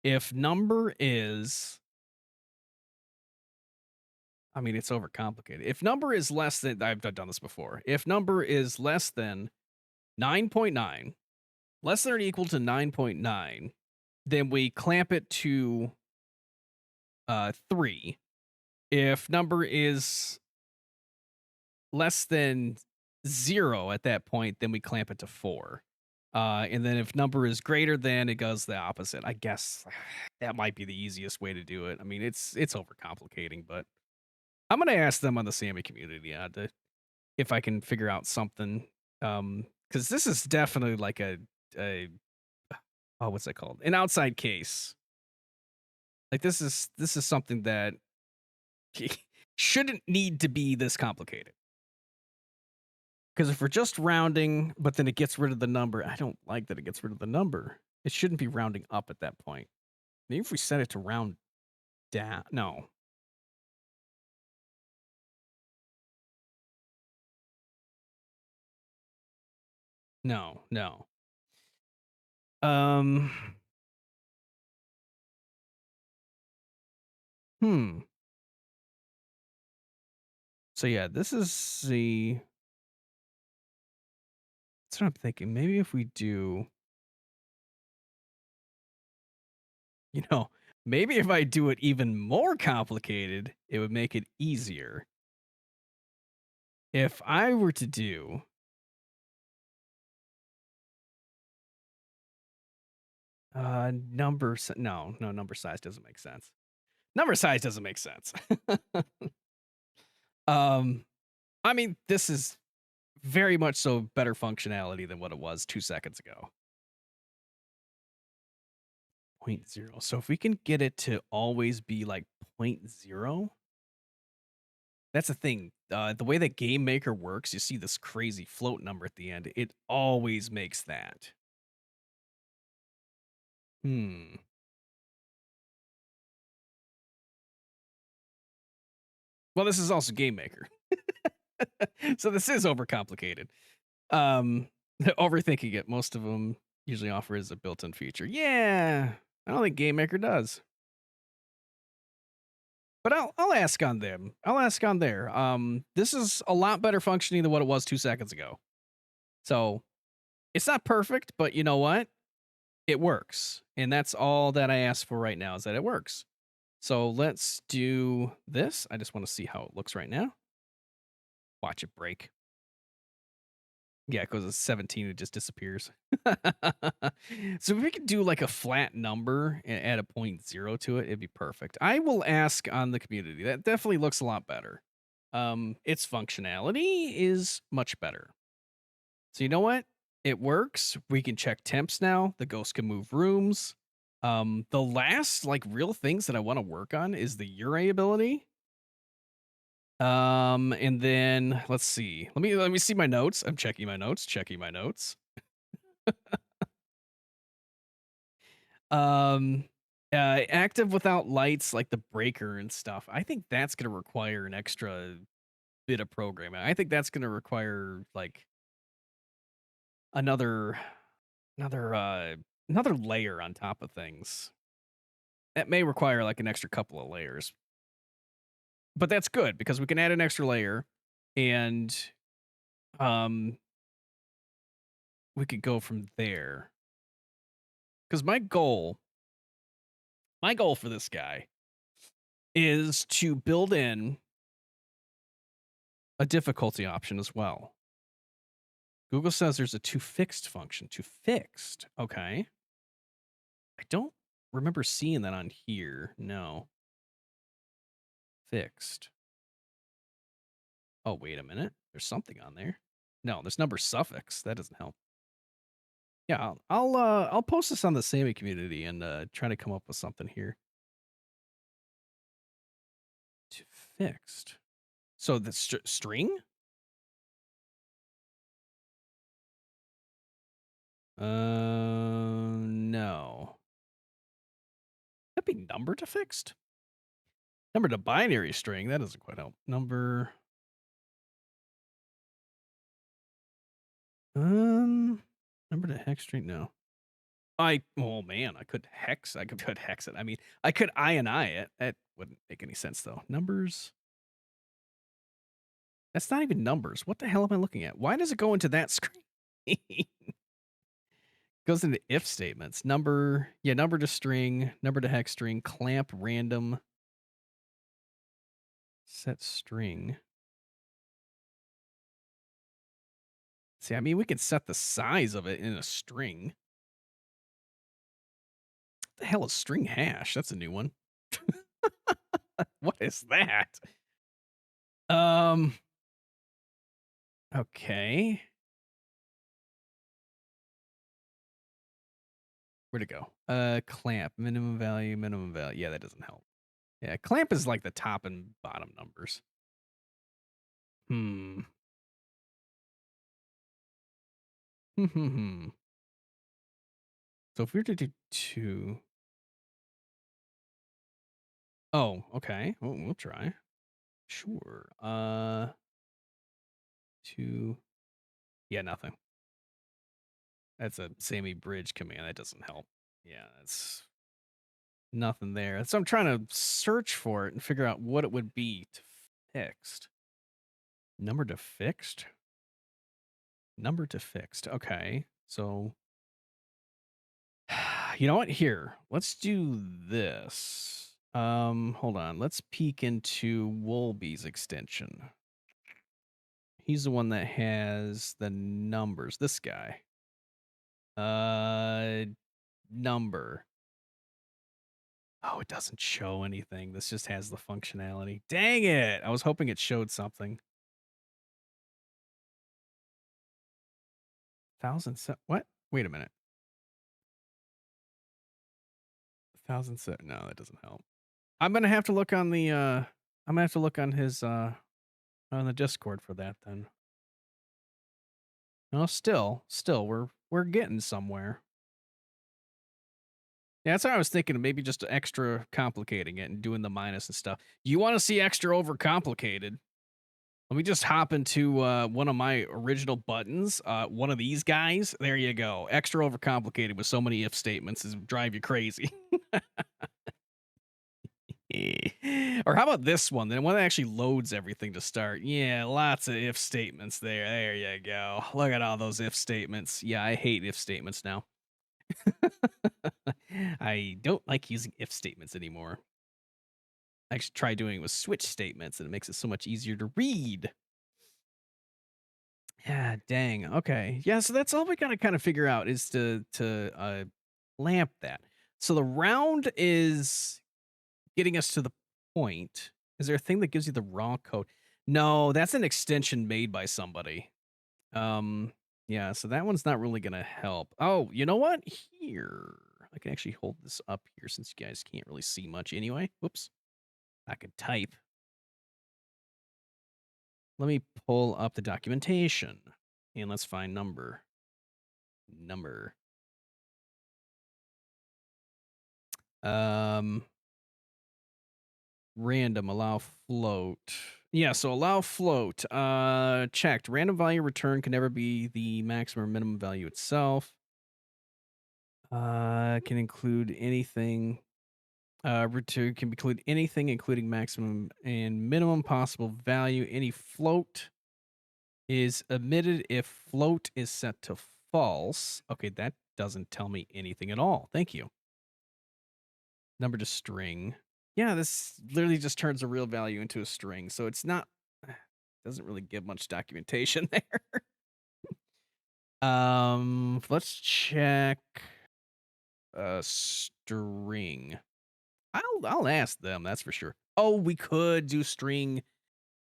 if number is, I mean, it's overcomplicated. If number is less than, I've done this before. If number is less than 9.9, less than or equal to 9.9, then we clamp it to 3. If number is less than 0 at that point, then we clamp it to 4. And then if number is greater than, it goes the opposite. I guess that might be the easiest way to do it. I mean, it's overcomplicating, but I'm gonna ask them on the Sammy community if I can figure out something. Because this is definitely like a oh, what's that called? An outside case. Like this is something that shouldn't need to be this complicated. Because if we're just rounding, but then it gets rid of the number, I don't like that it gets rid of the number. It shouldn't be rounding up at that point. Maybe if we set it to round down. No. No, no. Um hmm. So yeah, this is the that's what I'm thinking. Maybe if we do, you know, maybe if I do it even more complicated, it would make it easier. If I were to do no, number size doesn't make sense. Number size doesn't make sense. um I mean, this is very much so better functionality than what it was 2 seconds ago. Point 0. So if we can get it to always be like point 0, that's the thing. The way that Game Maker works, you see this crazy float number at the end. It always makes that. Hmm. Well, this is also Game Maker. So this is overcomplicated. Um, overthinking it. Most of them usually offer as a built-in feature. Yeah, I don't think Game Maker does. But I'll ask on them. I'll ask on there. This is a lot better functioning than what it was 2 seconds ago. So it's not perfect, but you know what? It works. And that's all that I ask for right now is that it works. So let's do this. I just want to see how it looks right now. Watch it break. Yeah, it goes to 17, it just disappears. So if we could do like a flat number and add a point 0 to it, it'd be perfect. I will ask on the community. That definitely looks a lot better. Its functionality is much better. So you know what? It works. We can check temps now. The ghost can move rooms. The last like real things that I want to work on is the Ure ability. And then let's see. Let me see my notes. I'm checking my notes, checking my notes. Um active without lights like the breaker and stuff. I think that's going to require an extra bit of programming. I think that's going to require like another another uh another layer on top of things. That may require like an extra couple of layers. But that's good because we can add an extra layer and um we could go from there. Cuz my goal for this guy is to build in a difficulty option as well. Google says there's a to fixed function. To fixed. Okay. I don't remember seeing that on here. No. fixed. Oh, wait a minute. There's something on there. No, there's number suffix. That doesn't help. Yeah, I'll post this on the Sammy community and try to come up with something here. Fixed. So the string? No. That'd be number to fixed. Number to binary string. That doesn't quite help. Number. Number to hex string. No. Oh man, I could put hex it. I mean, I could I it. That wouldn't make any sense though. Numbers. That's not even numbers. What the hell am I looking at? Why does it go into that screen? Goes into if statements. Number to string, number to hex string, clamp random, set string. See, I mean, we could set the size of it in a string. What the hell is string hash? That's a new one. What is that? Okay. Where'd it go? Clamp, minimum value. Yeah, that doesn't help. Yeah, clamp is like the top and bottom numbers. So if we were to do 2. Oh, okay. Oh, we'll try. Sure. 2. Yeah, nothing. That's a Sammy bridge command. That doesn't help. Yeah, that's nothing there. So I'm trying to search for it and figure out what it would be to fixed. Number to fixed? Number to fixed. Okay. So you know what? Here, let's do this. Hold on. Let's peek into Wolby's extension. He's the one that has the numbers. This guy. Number. Oh, it doesn't show anything. This just has the functionality. Dang it. I was hoping it showed something. 1,000. What? Wait a minute. 1,000. No, that doesn't help. I'm gonna have to look on the. I'm gonna have to look on his. On the Discord for that then. No, still, we're getting somewhere. Yeah, that's what I was thinking. Maybe just extra complicating it and doing the minus and stuff. You want to see extra overcomplicated? Let me just hop into one of my original buttons. One of these guys. There you go. Extra overcomplicated with so many if statements is drive you crazy. Or how about this one? The one that actually loads everything to start. Yeah, lots of if statements there. There you go. Look at all those if statements. Yeah, I hate if statements now. I don't like using if statements anymore. I actually try doing it with switch statements, and it makes it so much easier to read. Yeah, dang. Okay. Yeah, so that's all we gotta kind of figure out is to lamp that. So the round is getting us to the point. Is there a thing that gives you the raw code? No, that's an extension made by somebody. Yeah, so that one's not really gonna help. Oh, you know what? Here. I can actually hold this up here since you guys can't really see much anyway. Whoops. I could type. Let me pull up the documentation and let's find number. Random, allow float. Yeah, so allow float. Checked. Random value return can never be the maximum or minimum value itself. Can include anything. Return can include anything, including maximum and minimum possible value. Any float is omitted if float is set to false. Okay, that doesn't tell me anything at all. Thank you. Number to string. Yeah, this literally just turns a real value into a string. So it's not, doesn't really give much documentation there. Let's check string. I'll ask them, that's for sure. Oh, we could do string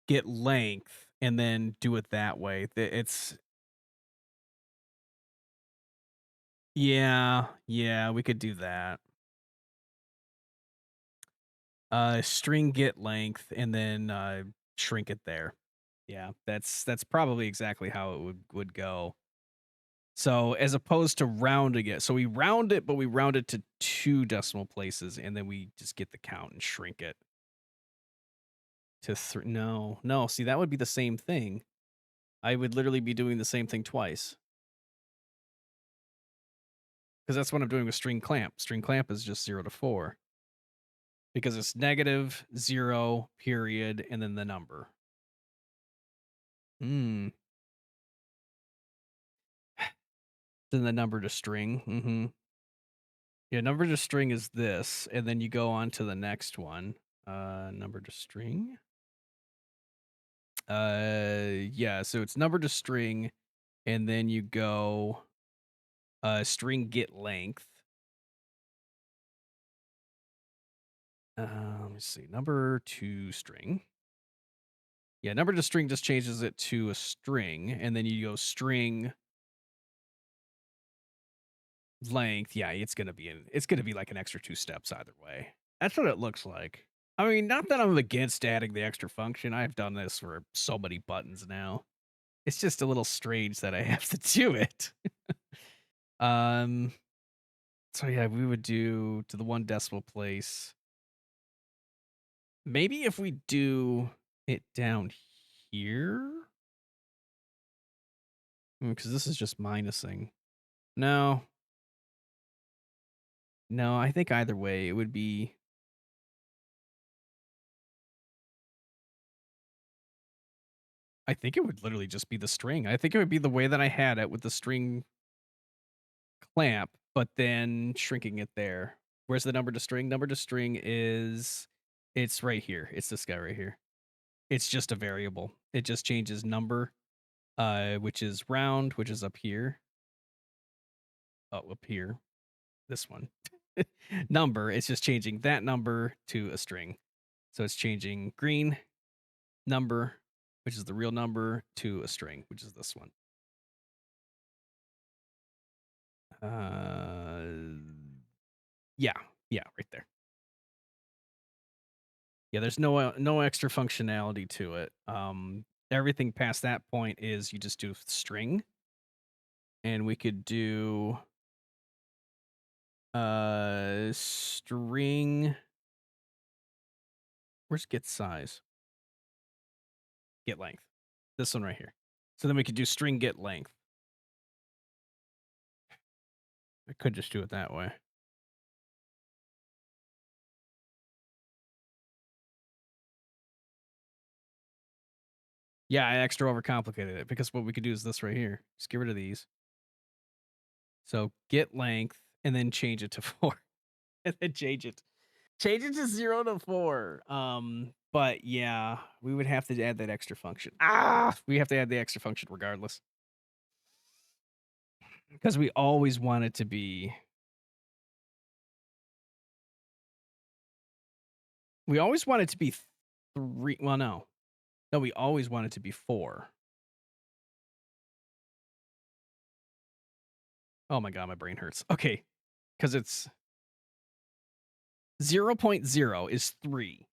get length and then do it that way. It's yeah, we could do that. String get length and then shrink it there. Yeah, that's probably exactly how it would go. So as opposed to rounding it, so we round it, but we round it to 2 decimal places, and then we just get the count and shrink it to 3. No, no. See, that would be the same thing. I would literally be doing the same thing twice because that's what I'm doing with string clamp. String clamp is just 0 to 4 because it's negative, 0, period, and then the number. Hmm. Then the number to string. Mm-hmm. Yeah, number to string is this, and then you go on to the next one. Number to string. Yeah, so it's number to string, and then you go string get length. Let me see. Number to string. Yeah, number to string just changes it to a string, and then you go string length. Yeah, it's gonna be like an extra 2 steps either way. That's what it looks like. I mean, not that I'm against adding the extra function. I've done this for so many buttons now. It's just a little strange that I have to do it. um so yeah, we would do to the 1 decimal place. Maybe if we do it down here? Because this is just minusing. No. No, I think either way it would be I think it would literally just be the string. I think it would be the way that I had it with the string clamp, but then shrinking it there. Where's the number to string? Number to string is it's right here. It's this guy right here. It's just a variable. It just changes number, which is round, which is up here. Oh, up here. This one. Number, it's just changing that number to a string. So it's changing green number, which is the real number, to a string, which is this one. Yeah, right there. Yeah, there's no extra functionality to it. Everything past that point is you just do string, and we could do string. Where's get size? Get length. This one right here. So then we could do string get length. I could just do it that way. Yeah, I extra overcomplicated it because what we could do is this right here. Just get rid of these. So get length and then change it to 4. And then change it. Change it to 0 to 4. But yeah, we would have to add that extra function. We have to add the extra function regardless. Because we always want it to be we always want it to be 3. Well, no. No, we always want it to be 4. Oh my god, my brain hurts. Okay. Because it's 0.0 is 3.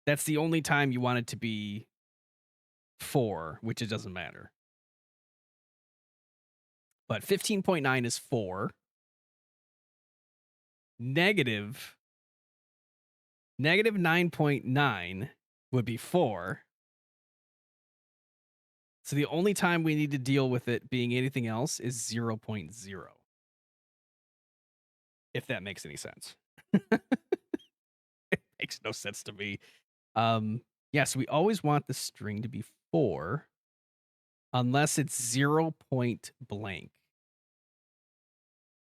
That's the only time you want it to be 4, which it doesn't matter. But 15.9 is 4. Negative 9.9 would be 4. So the only time we need to deal with it being anything else is 0.0. If that makes any sense. It makes no sense to me. Yeah, so we always want the string to be 4 unless it's 0 point blank.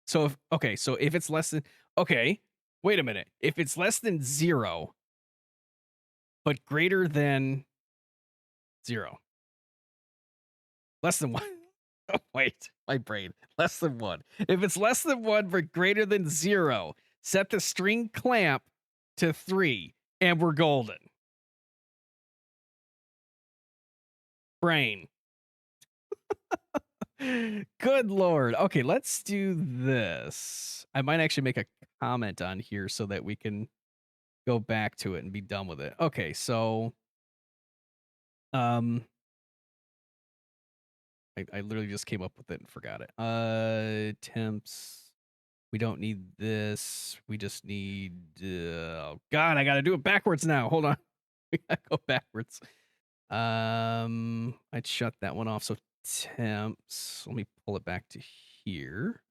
So if it's less than wait a minute. If it's less than 0 but greater than 0. Less than 1. Oh, wait, my brain. Less than 1. If it's less than 1 but greater than 0, set the string clamp to 3. And we're golden. Brain. Good lord. Okay, let's do this. I might actually make a comment on here so that we can go back to it and be done with it. Okay, so um I literally just came up with it and forgot it. Temps. We don't need this. We just need oh god, I gotta do it backwards now. Hold on. We gotta go backwards. I'd shut that one off. So temps. Let me pull it back to here.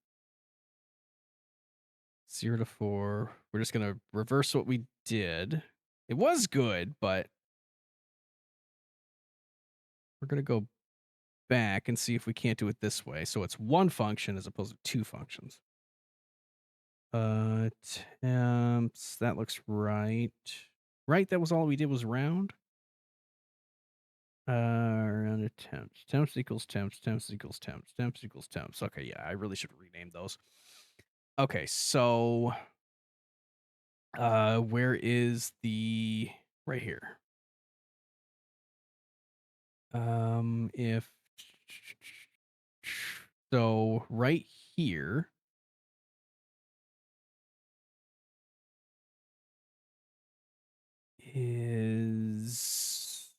0 to 4. We're just gonna reverse what we did. It was good, but we're gonna go back and see if we can't do it this way. So it's one function as opposed to two functions. Temps. That looks right. Right? That was all we did was round? Round of temps. Temps equals temps. Temps equals temps. Temps equals temps. Okay, yeah, I really should rename those. Okay, so where is the right here? If so right here is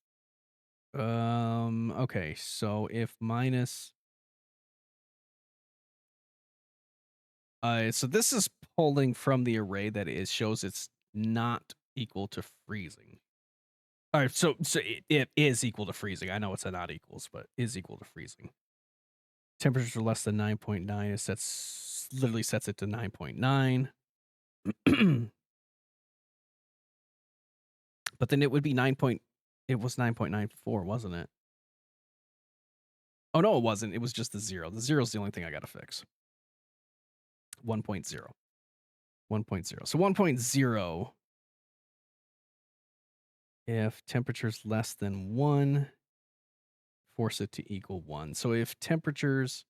okay, so if minus so this is pulling from the array that is shows it's not equal to freezing. All right, so it is equal to freezing. I know it's a not equals, but is equal to freezing. Temperatures are less than 9.9. It sets literally sets it to 9.9. But then it would be it was 9.94, wasn't it? Oh no, it wasn't. It was just the 0. The 0 is the only thing I got to fix. 1.0. 1.0. So 1.0 if temperature's less than 1, force it to equal 1. So if temperatures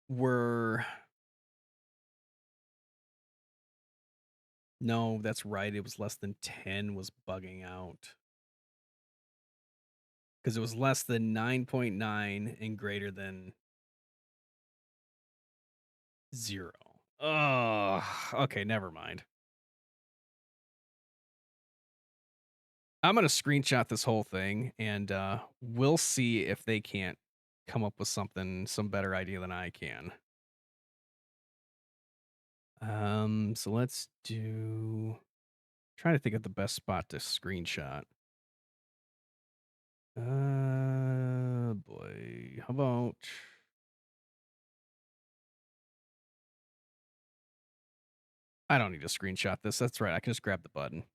were no, that's right. It was less than 10 was bugging out. Because it was less than 9.9 and greater than 0. Oh, okay, never mind. I'm going to screenshot this whole thing and we'll see if they can't come up with some better idea than I can. So let's try to think of the best spot to screenshot. Boy, how about I don't need to screenshot this. That's right. I can just grab the button.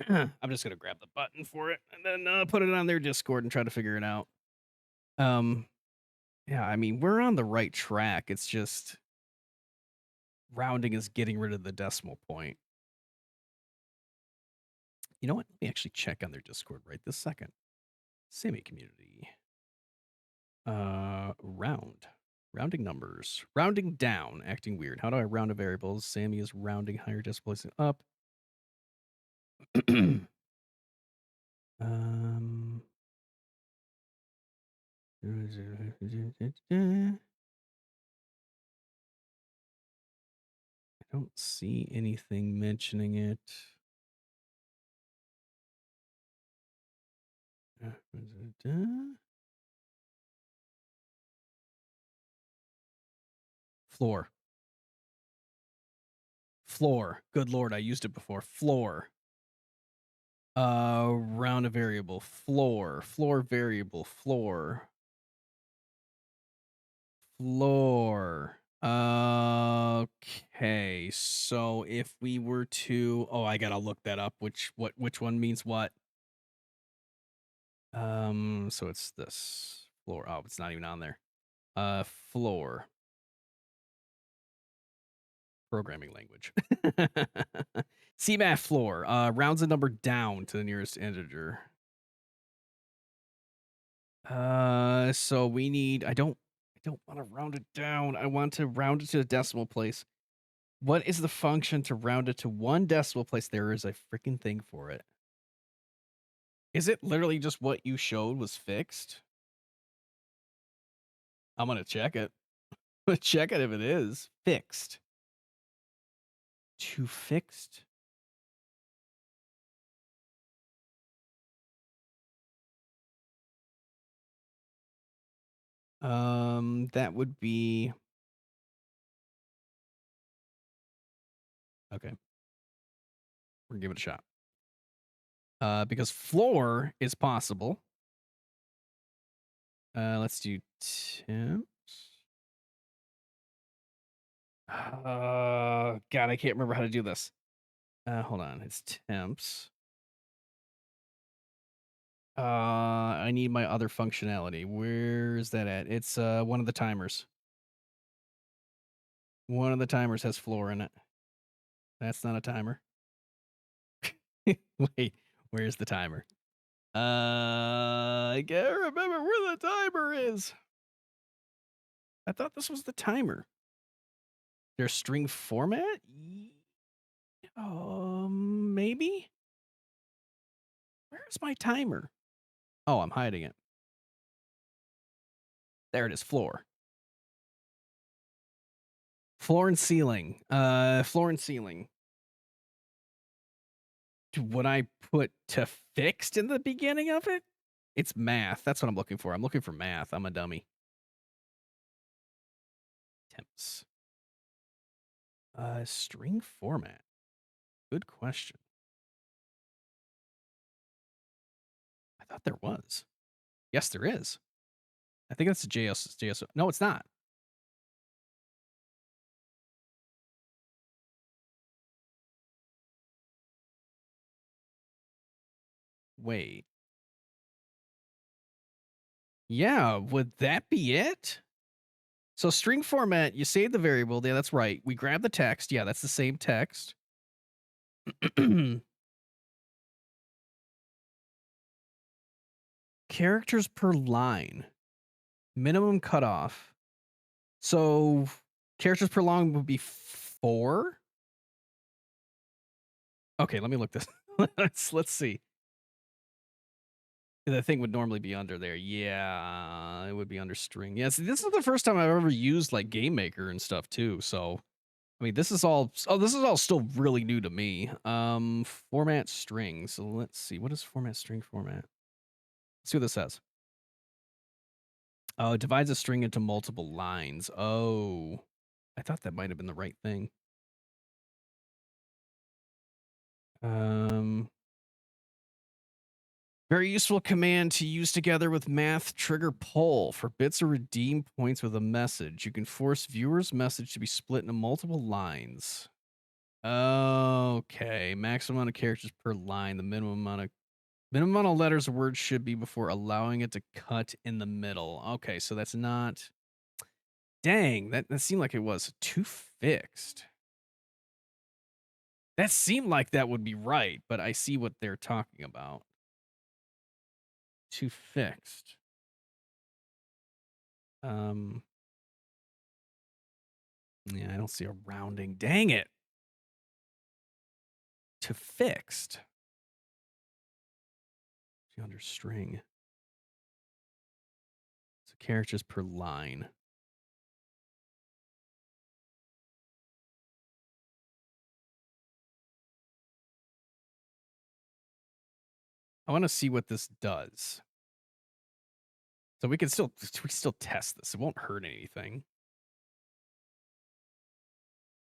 I'm just gonna grab the button for it and then put it on their Discord and try to figure it out. Yeah, I mean we're on the right track. It's just rounding is getting rid of the decimal point. You know what? Let me actually check on their Discord right this second. Sammy community. Rounding numbers. Rounding down, acting weird. How do I round a variable? Sammy is rounding higher decibels up. I don't see anything mentioning it. Floor. Floor. Good lord, I used it before. Floor. Round a variable. Floor. Floor variable. Floor. Floor. Okay. So if we were to I gotta look that up. Which one means what? So it's this. Floor. Oh, it's not even on there. Floor. Programming language. CMath floor. Rounds the number down to the nearest integer. So we need I don't want to round it down. I want to round it to the decimal place. What is the function to round it to 1 decimal place? There is a freaking thing for it. Is it literally just what you showed was fixed? I'm gonna check it. Check it if it is fixed. To fixed. That would be okay. We're gonna give it a shot. Because floor is possible. Let's do temps. God, I can't remember how to do this. Hold on. It's temps. I need my other functionality. Where is that at? It's one of the timers. One of the timers has floor in it. That's not a timer. Wait, where's the timer? I can't remember where the timer is. I thought this was the timer. Their string format? Maybe? Where's my timer? Oh, I'm hiding it. There it is, floor. Floor and ceiling. Floor and ceiling. Would I put to fixed in the beginning of it? It's math. That's what I'm looking for. I'm looking for math. I'm a dummy. Temps. String format. Good question. I thought there was. Yes, there is. I think that's a JS. No, it's not. Wait. Yeah, would that be it? So string format, you save the variable. Yeah, that's right. We grab the text. Yeah, that's the same text. Characters per line. Minimum cutoff. So characters per line would be 4. Okay, let me look this. let's see. The thing would normally be under there. Yeah, it would be under string. Yes, this is the first time I've ever used like Game Maker and stuff too. So, I mean, this is all. Oh, this is all still really new to me. Format string. So let's see. What is format string format? Let's see what this says. Oh, it divides a string into multiple lines. Oh, I thought that might have been the right thing. Very useful command to use together with math trigger poll for bits or redeem points with a message. You can force viewers' message to be split into multiple lines. Okay, maximum amount of characters per line. The minimum amount of letters a word should be before allowing it to cut in the middle. Okay, so that's not. Dang, that seemed like it was too fixed. That seemed like that would be right, but I see what they're talking about. Too fixed. Yeah, I don't see a rounding. Dang it. To fixed. Under string. So characters per line. I want to see what this does. So we can still test this. It won't hurt anything.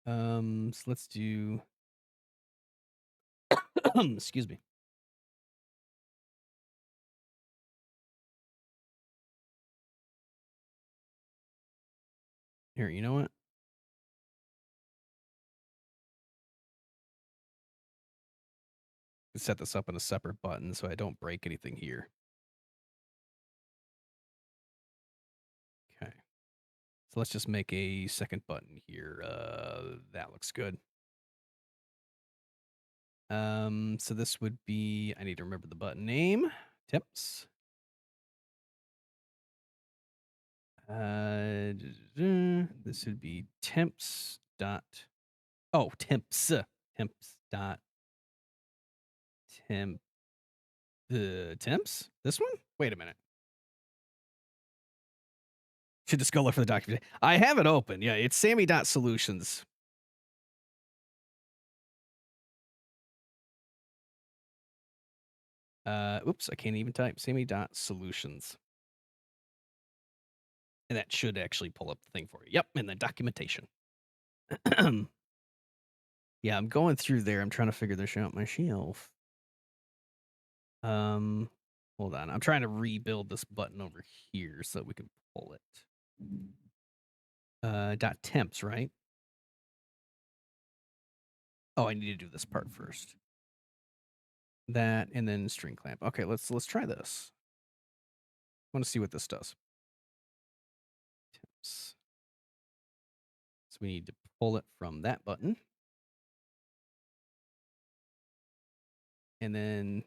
So let's do excuse me. Here, you know what? Let's set this up in a separate button so I don't break anything here. Okay. So let's just make a second button here. That looks good. So this would be, I need to remember the button name. Tips. This would be temps dot Oh, temps. Temps dot temp. The temps? This one? Wait a minute. Should just go look for the document. I have it open. Yeah, it's sammy.solutions. Oops, I can't even type. Sammy.solutions. And that should actually pull up the thing for you. Yep, and the documentation. Yeah, I'm going through there. I'm trying to figure this out myself. Hold on. I'm trying to rebuild this button over here so we can pull it. Dot temps, right? Oh, I need to do this part first. That and then string clamp. Okay, let's try this. I want to see what this does. Temps. So we need to pull it from that button. And then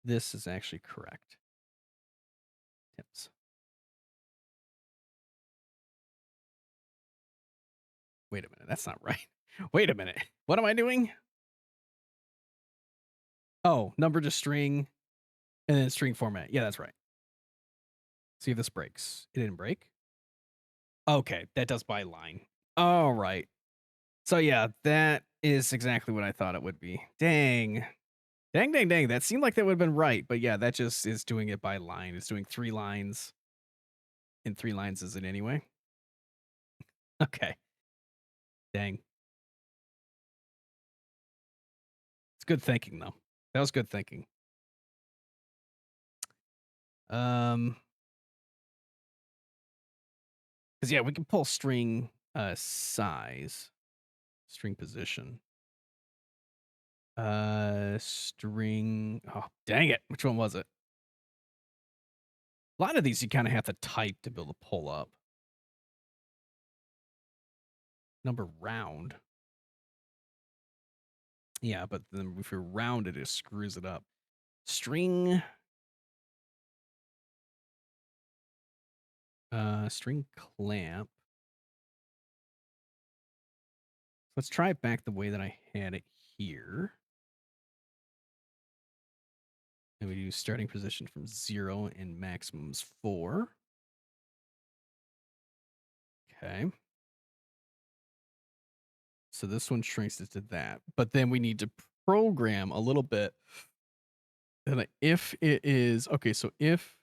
this is actually correct. Temps. Wait a minute, that's not right. Wait a minute. What am I doing? Oh, number to string and then string format. Yeah, that's right. See if this breaks. It didn't break. Okay, that does by line. All right. So yeah, that is exactly what I thought it would be. Dang. Dang, dang, dang. That seemed like that would have been right. But yeah, that just is doing it by line. It's doing 3 lines. And 3 lines is it anyway? Okay. Dang. It's good thinking though. That was good thinking. Because yeah, we can pull string size, string position. String. Oh, dang it. Which one was it? A lot of these you kind of have to type to be able to pull up. Number round. Yeah, but then if you're rounded, it screws it up. String. String clamp. Let's try it back the way that I had it here. And we do starting position from 0 and maximum's 4. Okay. So this one shrinks it to that. But then we need to program a little bit. And if it is, okay, so if,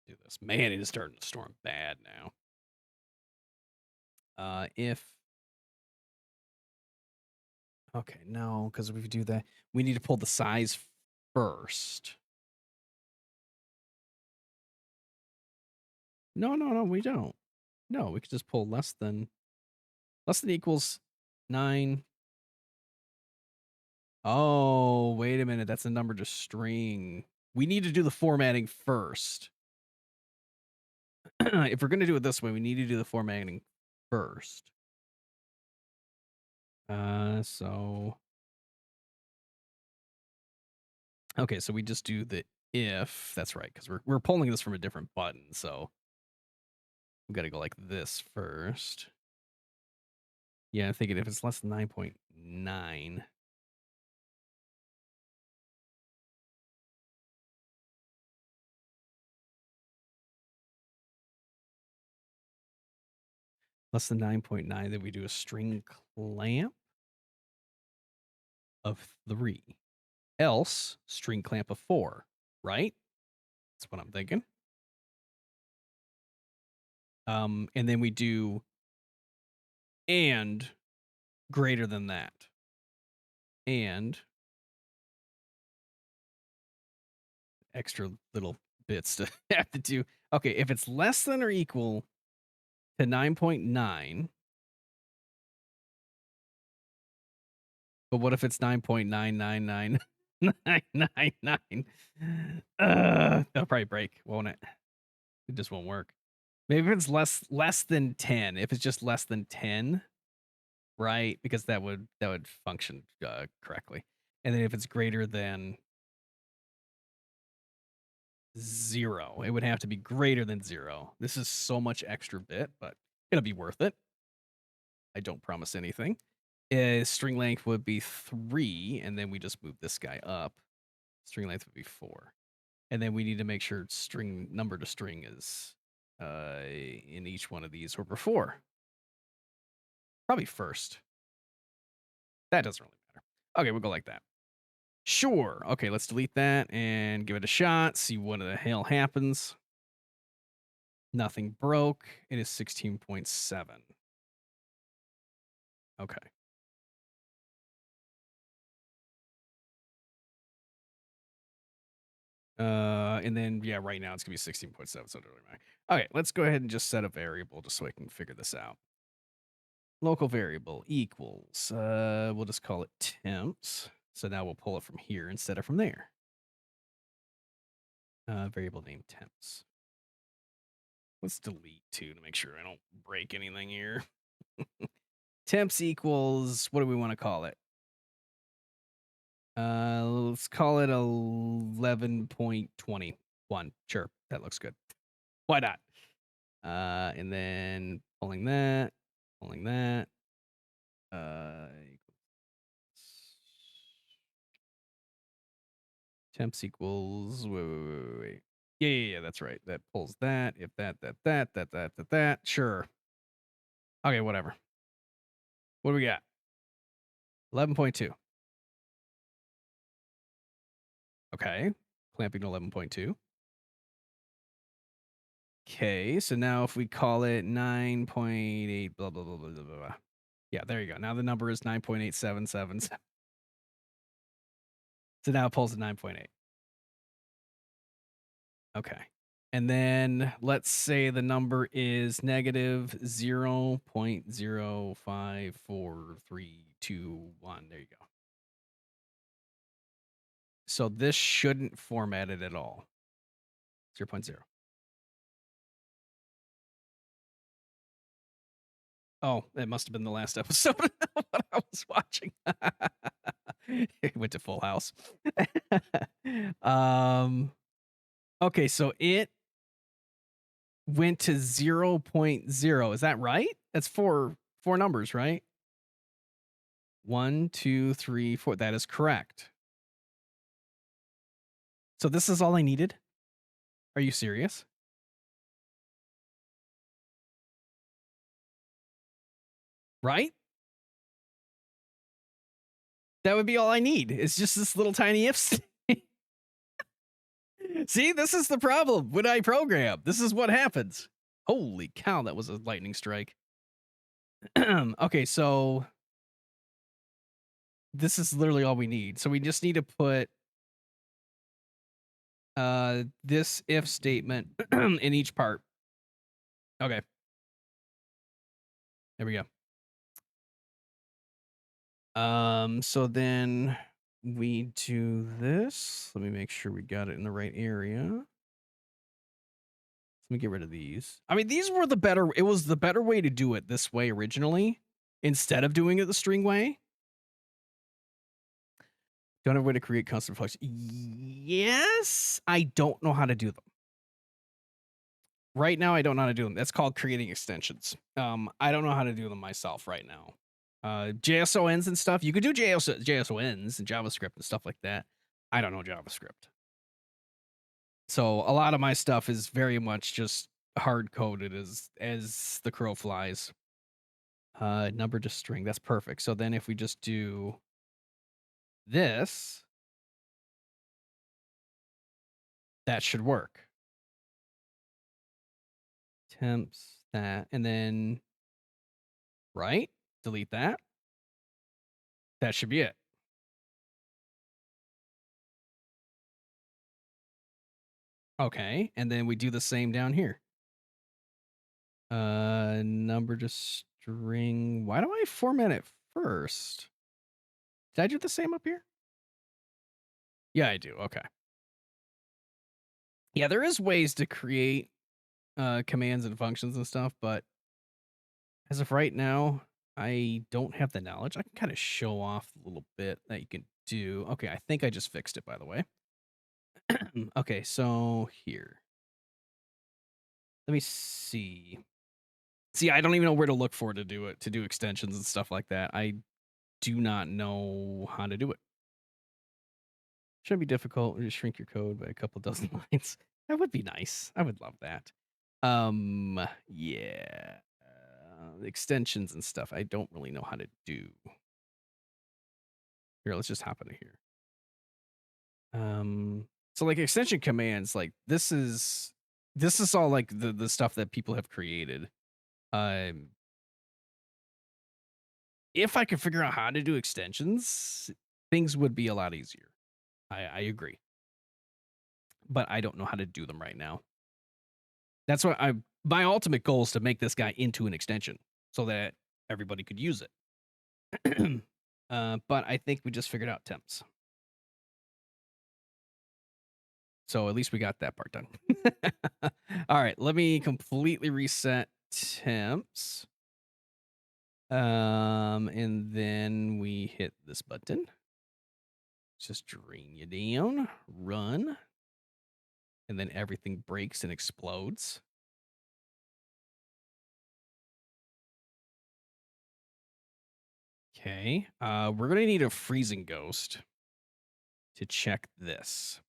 do this. Man, it is starting to storm bad now. If, okay, no, because if we do that, we need to pull the size first. No, we don't. No, we could just pull less than equals 9. Oh, wait a minute. That's a number to string. We need to do the formatting first. If we're going to do it this way, we need to do the formatting first. So okay, so we just do the if. That's right, because we're pulling this from a different button, so we got to go like this first. Yeah, I'm thinking if it's less than 9.9. Less than 9.9, then we do a string clamp of 3. Else, string clamp of 4, right? That's what I'm thinking. And then we do and greater than that. And extra little bits to have to do. Okay, if it's less than or equal to 9.9, but what if it's 9.999999? That'll probably break, won't it? It just won't work. Maybe if it's less than 10, if it's just less than 10, right? Because that would function correctly. And then if it's greater than 0, it would have to be greater than 0. This is so much extra bit, but it'll be worth it. I don't promise anything. String length would be 3, and then we just move this guy up. String length would be 4. And then we need to make sure string number to string is in each one of these or before. Probably first. That doesn't really matter. Okay, we'll go like that. Sure. Okay, let's delete that and give it a shot. See what the hell happens. Nothing broke. It is 16.7. Okay. And then yeah, right now it's gonna be 16.7, so it doesn't really matter. Okay, let's go ahead and just set a variable just so I can figure this out. Local variable equals, we'll just call it temps. So now we'll pull it from here instead of from there. Variable name temps. Let's delete too to make sure I don't break anything here. Temps equals, what do we want to call it? Let's call it 11.21. Sure, that looks good. Why not? And then pulling that. Temps equals. Wait. Yeah, that's right. That pulls that. If that. Sure. Okay, whatever. What do we got? 11.2. Okay. Clamping to 11.2. Okay, so now if we call it 9.8, blah, blah, blah, blah, blah, blah. Yeah, there you go. Now the number is 9.877. So now it pulls to 9.8. Okay. And then let's say the number is negative 0.054321. There you go. So this shouldn't format it at all. 0.0. Oh, it must have been the last episode what I was watching. It went to Full House. Okay, so it went to 0.0. Is that right? That's four numbers, right? 1, 2, 3, 4. That is correct. So this is all I needed? Are you serious? Right? That would be all I need. It's just this little tiny if. See, this is the problem when I program. This is what happens. Holy cow, that was a lightning strike. Okay, so this is literally all we need. So we just need to put this if statement in each part. Okay. There we go. So then we do this. Let me make sure we got it in the right area. Let me get rid of these. I mean, these were the better, it was the better way to do it this way originally, instead of doing it the string way. Don't have a way to create custom functions. Yes, I don't know how to do them. Right now, I don't know how to do them. That's called creating extensions. I don't know how to do them myself right now. JSONs and stuff. You could do JSONs and JavaScript and stuff like that. I don't know JavaScript. So a lot of my stuff is very much just hard coded as the crow flies. Number to string. That's perfect. So then if we just do this, that should work. Temps, that, and then right? Delete that. That should be it. Okay, and then we do the same down here. Number to string. Why do I format it first? Did I do the same up here? Yeah, I do. Okay. Yeah, there is ways to create commands and functions and stuff, but as of right now, I don't have the knowledge. I can kind of show off a little bit that you can do. Okay, I think I just fixed it, by the way. Okay, so here. Let me see. See, I don't even know where to look for to do it, to do extensions and stuff like that. I do not know how to do it. Shouldn't be difficult. Just shrink your code by a couple dozen lines. That would be nice. I would love that. Yeah. Extensions and stuff. I don't really know how to do. Here, let's just hop into here. So like extension commands, like this is all like the stuff that people have created. Um, if I could figure out how to do extensions, things would be a lot easier. I agree, but I don't know how to do them right now. That's what my ultimate goal is to make this guy into an extension so that everybody could use it. But I think we just figured out temps. So at least we got that part done. All right, let me completely reset temps. And then we hit this button. Just drain you down, run, and then everything breaks and explodes. Okay, we're gonna need a freezing ghost to check this.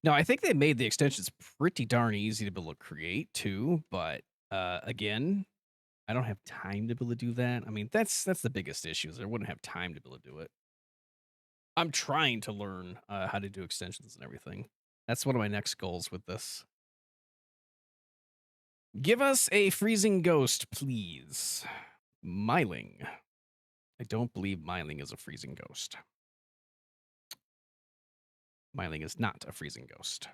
Now, I think they made the extensions pretty darn easy to be able to create too, but again, I don't have time to be able to do that. I mean, that's the biggest issue is I wouldn't have time to be able to do it. I'm trying to learn how to do extensions and everything. That's one of my next goals with this. Give us a freezing ghost, please. Myling. I don't believe Myling is a freezing ghost. Myling is not a freezing ghost.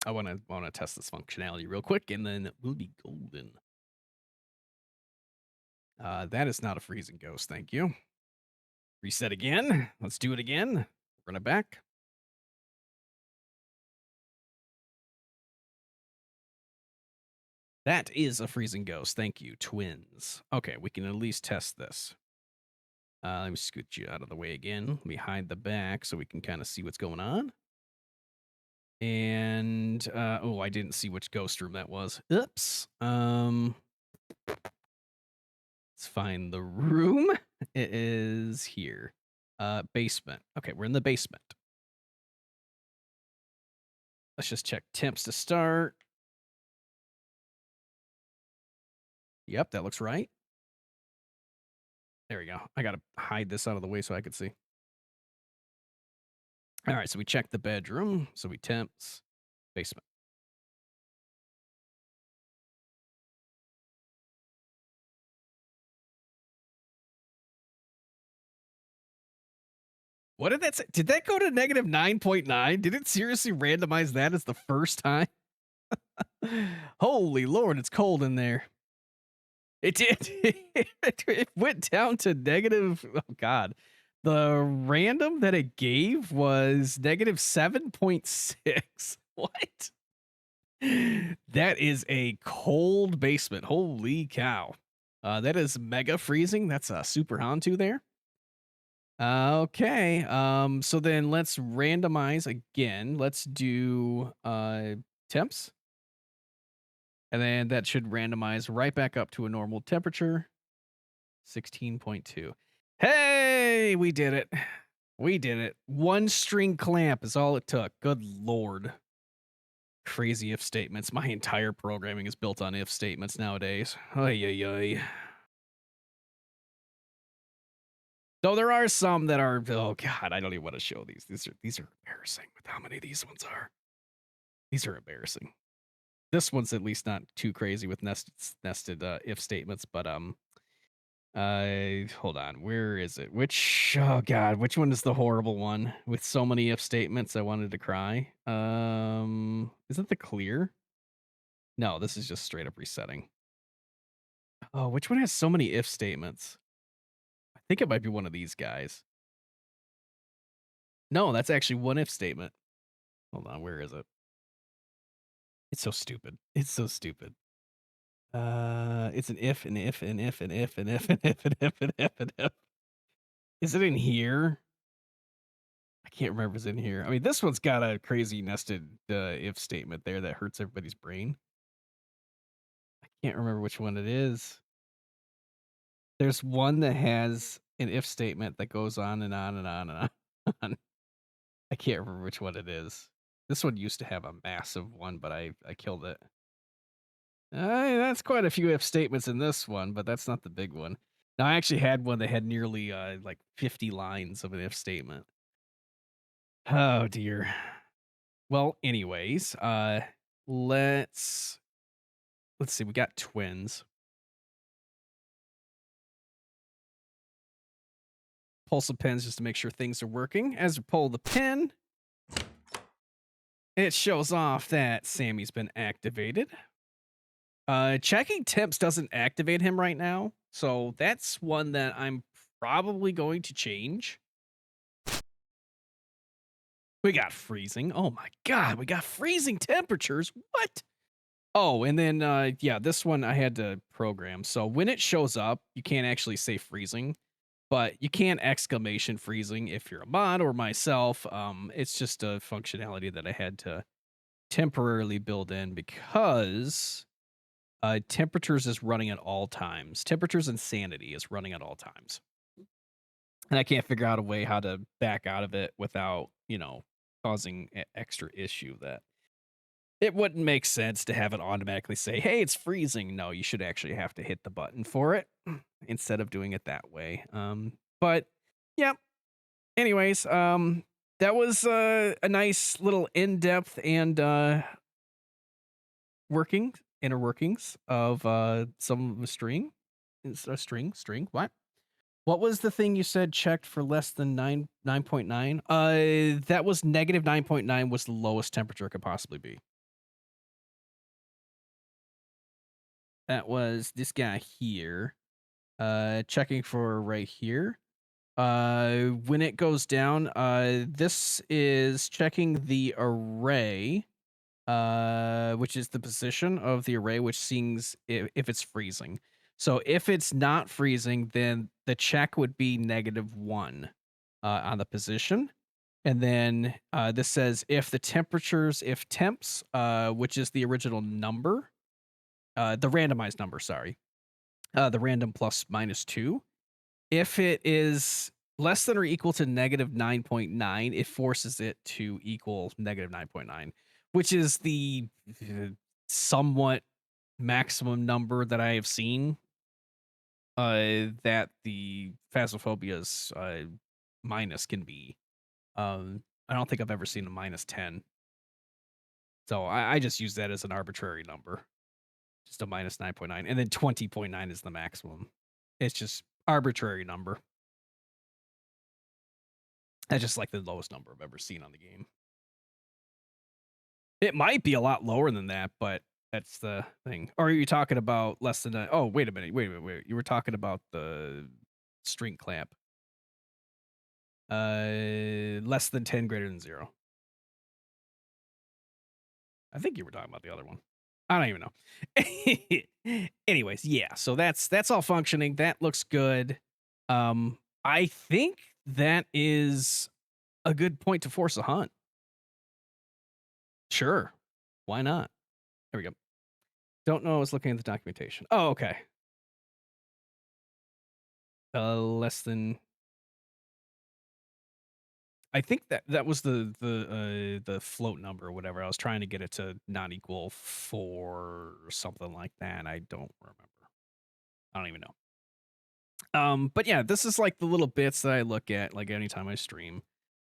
I want to test this functionality real quick, and then we'll be golden. That is not a freezing ghost, thank you. Reset again. Let's do it again. Run it back. That is a freezing ghost. Thank you, twins. Okay, we can at least test this. Let me scoot you out of the way again. Let me hide the back so we can kind of see what's going on. And oh, I didn't see which ghost room that was. Oops. Let's find the room. It is here. Basement. Okay, we're in the basement. Let's just check temps to start. Yep, that looks right. There we go. I gotta hide this out of the way so I could see. All right, so we checked the bedroom. So we temps, basement. What did that say? Did that go to negative 9.9? Did it seriously randomize that as the first time? Holy Lord, it's cold in there. It did. It went down to negative. Oh, God. The random that it gave was negative 7.6. What? That is a cold basement. Holy cow. That is mega freezing. That's a super Hantu there. Okay. So then let's randomize again. Let's do temps. And then that should randomize right back up to a normal temperature. 16.2. Hey, we did it. We did it. One string clamp is all it took. Good Lord. Crazy if statements. My entire programming is built on if statements nowadays. Ay, ay, ay. Though there are some that are, oh God, I don't even want to show these. These are embarrassing with how many these ones are. These are embarrassing. This one's at least not too crazy with nested if statements, but hold on, where is it? Oh God, which one is the horrible one with so many if statements? I wanted to cry. Is it the clear? No, this is just straight up resetting. Oh, which one has so many if statements? I think it might be one of these guys. No, that's actually one if statement. Hold on, where is it? It's so stupid. It's so stupid. It's an if, an if, an if, an if, an if, an if, an if, an if, an if. Is it in here? I can't remember if it's in here. I mean, this one's got a crazy nested if statement there that hurts everybody's brain. I can't remember which one it is. There's one that has an if statement that goes on and on and on and on. I can't remember which one it is. This one used to have a massive one, but I killed it. That's quite a few if statements in this one, but that's not the big one. Now, I actually had one that had nearly like 50 lines of an if statement. Oh dear. Well, anyways, let's see. We got twins. Pull some pins just to make sure things are working. As we pull the pin, it shows off that Sammy's been activated. Checking tips doesn't activate him right now, so that's one that I'm probably going to change. We got freezing. Oh my god, we got freezing temperatures. What? Oh, and then yeah, this one I had to program. So when it shows up, you can't actually say freezing, but you can exclamation freezing if you're a mod or myself. It's just a functionality that I had to temporarily build in because temperatures is running at all times. Temperatures insanity is running at all times. And I can't figure out a way how to back out of it without, causing extra issue that it wouldn't make sense to have it automatically say, "Hey, it's freezing." No, you should actually have to hit the button for it instead of doing it that way. But yeah. Anyways, that was a nice little in-depth and inner workings of some of the string. It's a string. What? What was the thing you said checked for less than 9.9? That was negative 9.9 was the lowest temperature it could possibly be. That was this guy here. Checking for right here. When it goes down, this is checking the array, which is the position of the array, which seems if it's freezing. So if it's not freezing, then the check would be -1 on the position. And then this says if temps, which is the original number, the randomized number, sorry, the random plus -2. If it is less than or equal to -9.9, it forces it to equal -9.9, which is the somewhat maximum number that I have seen that the Phasmophobia's minus can be. I don't think I've ever seen a -10. So I just use that as an arbitrary number, just a -9.9, and then 20.9 is the maximum. It's just arbitrary number. That's just like the lowest number I've ever seen on the game. It might be a lot lower than that, but that's the thing. Or are you talking about less than a? Oh, wait a minute. Wait. You were talking about the string clamp. Less than 10, greater than 0. I think you were talking about the other one. I don't even know. Anyways, yeah. So that's all functioning. That looks good. I think that is a good point to force a hunt. Sure. Why not? There we go. Don't know. I was looking at the documentation. Oh, okay. Less than. I think that was the float number or whatever. I was trying to get it to not equal 4 or something like that. I don't remember. I don't even know. But yeah, this is like the little bits that I look at like anytime I stream.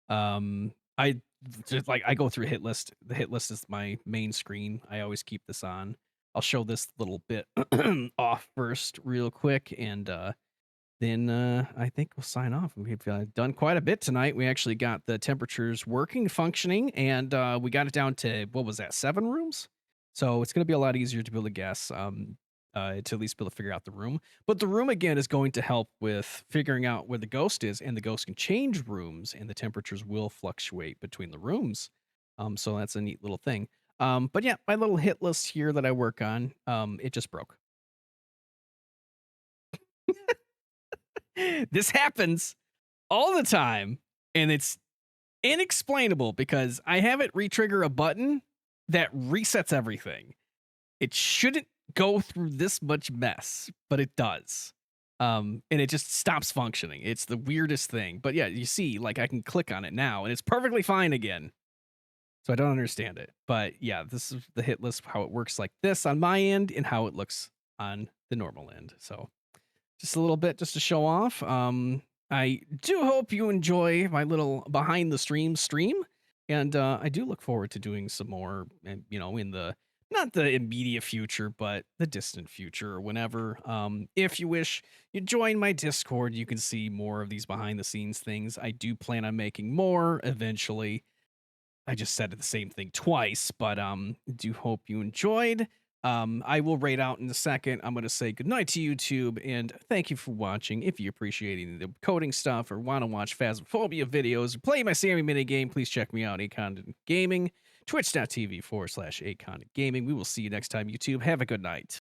I just like I go through hit list. The hit list is my main screen. I always keep this on. I'll show this little bit off first, real quick, and then I think we'll sign off. We've done quite a bit tonight. We actually got the temperatures working, functioning, and we got it down to what was that, 7 rooms? So it's going to be a lot easier to be able to guess, to at least be able to figure out the room. But the room again is going to help with figuring out where the ghost is, and the ghost can change rooms, and the temperatures will fluctuate between the rooms. So that's a neat little thing. But yeah, my little hit list here that I work on, it just broke. This happens all the time, and it's inexplainable because I have it retrigger a button that resets everything. It shouldn't go through this much mess, but it does. And it just stops functioning. It's the weirdest thing. But yeah, you see, like I can click on it now and it's perfectly fine again. So I don't understand it. But yeah, this is the hit list, how it works like this on my end and how it looks on the normal end. So just a little bit just to show off. I do hope you enjoy my little behind the stream. And I do look forward to doing some more, and in the not the immediate future, but the distant future or whenever. If you wish, you join my Discord. You can see more of these behind the scenes things. I do plan on making more eventually. I just said the same thing twice, but do hope you enjoyed. I will rate out in a second. I'm going to say goodnight to YouTube and thank you for watching. If you're appreciating the coding stuff or want to watch Phasmophobia videos or play my Sammy Mini-game, please check me out, ACondon Gaming, twitch.tv/ACondon Gaming. We will see you next time, YouTube. Have a good night.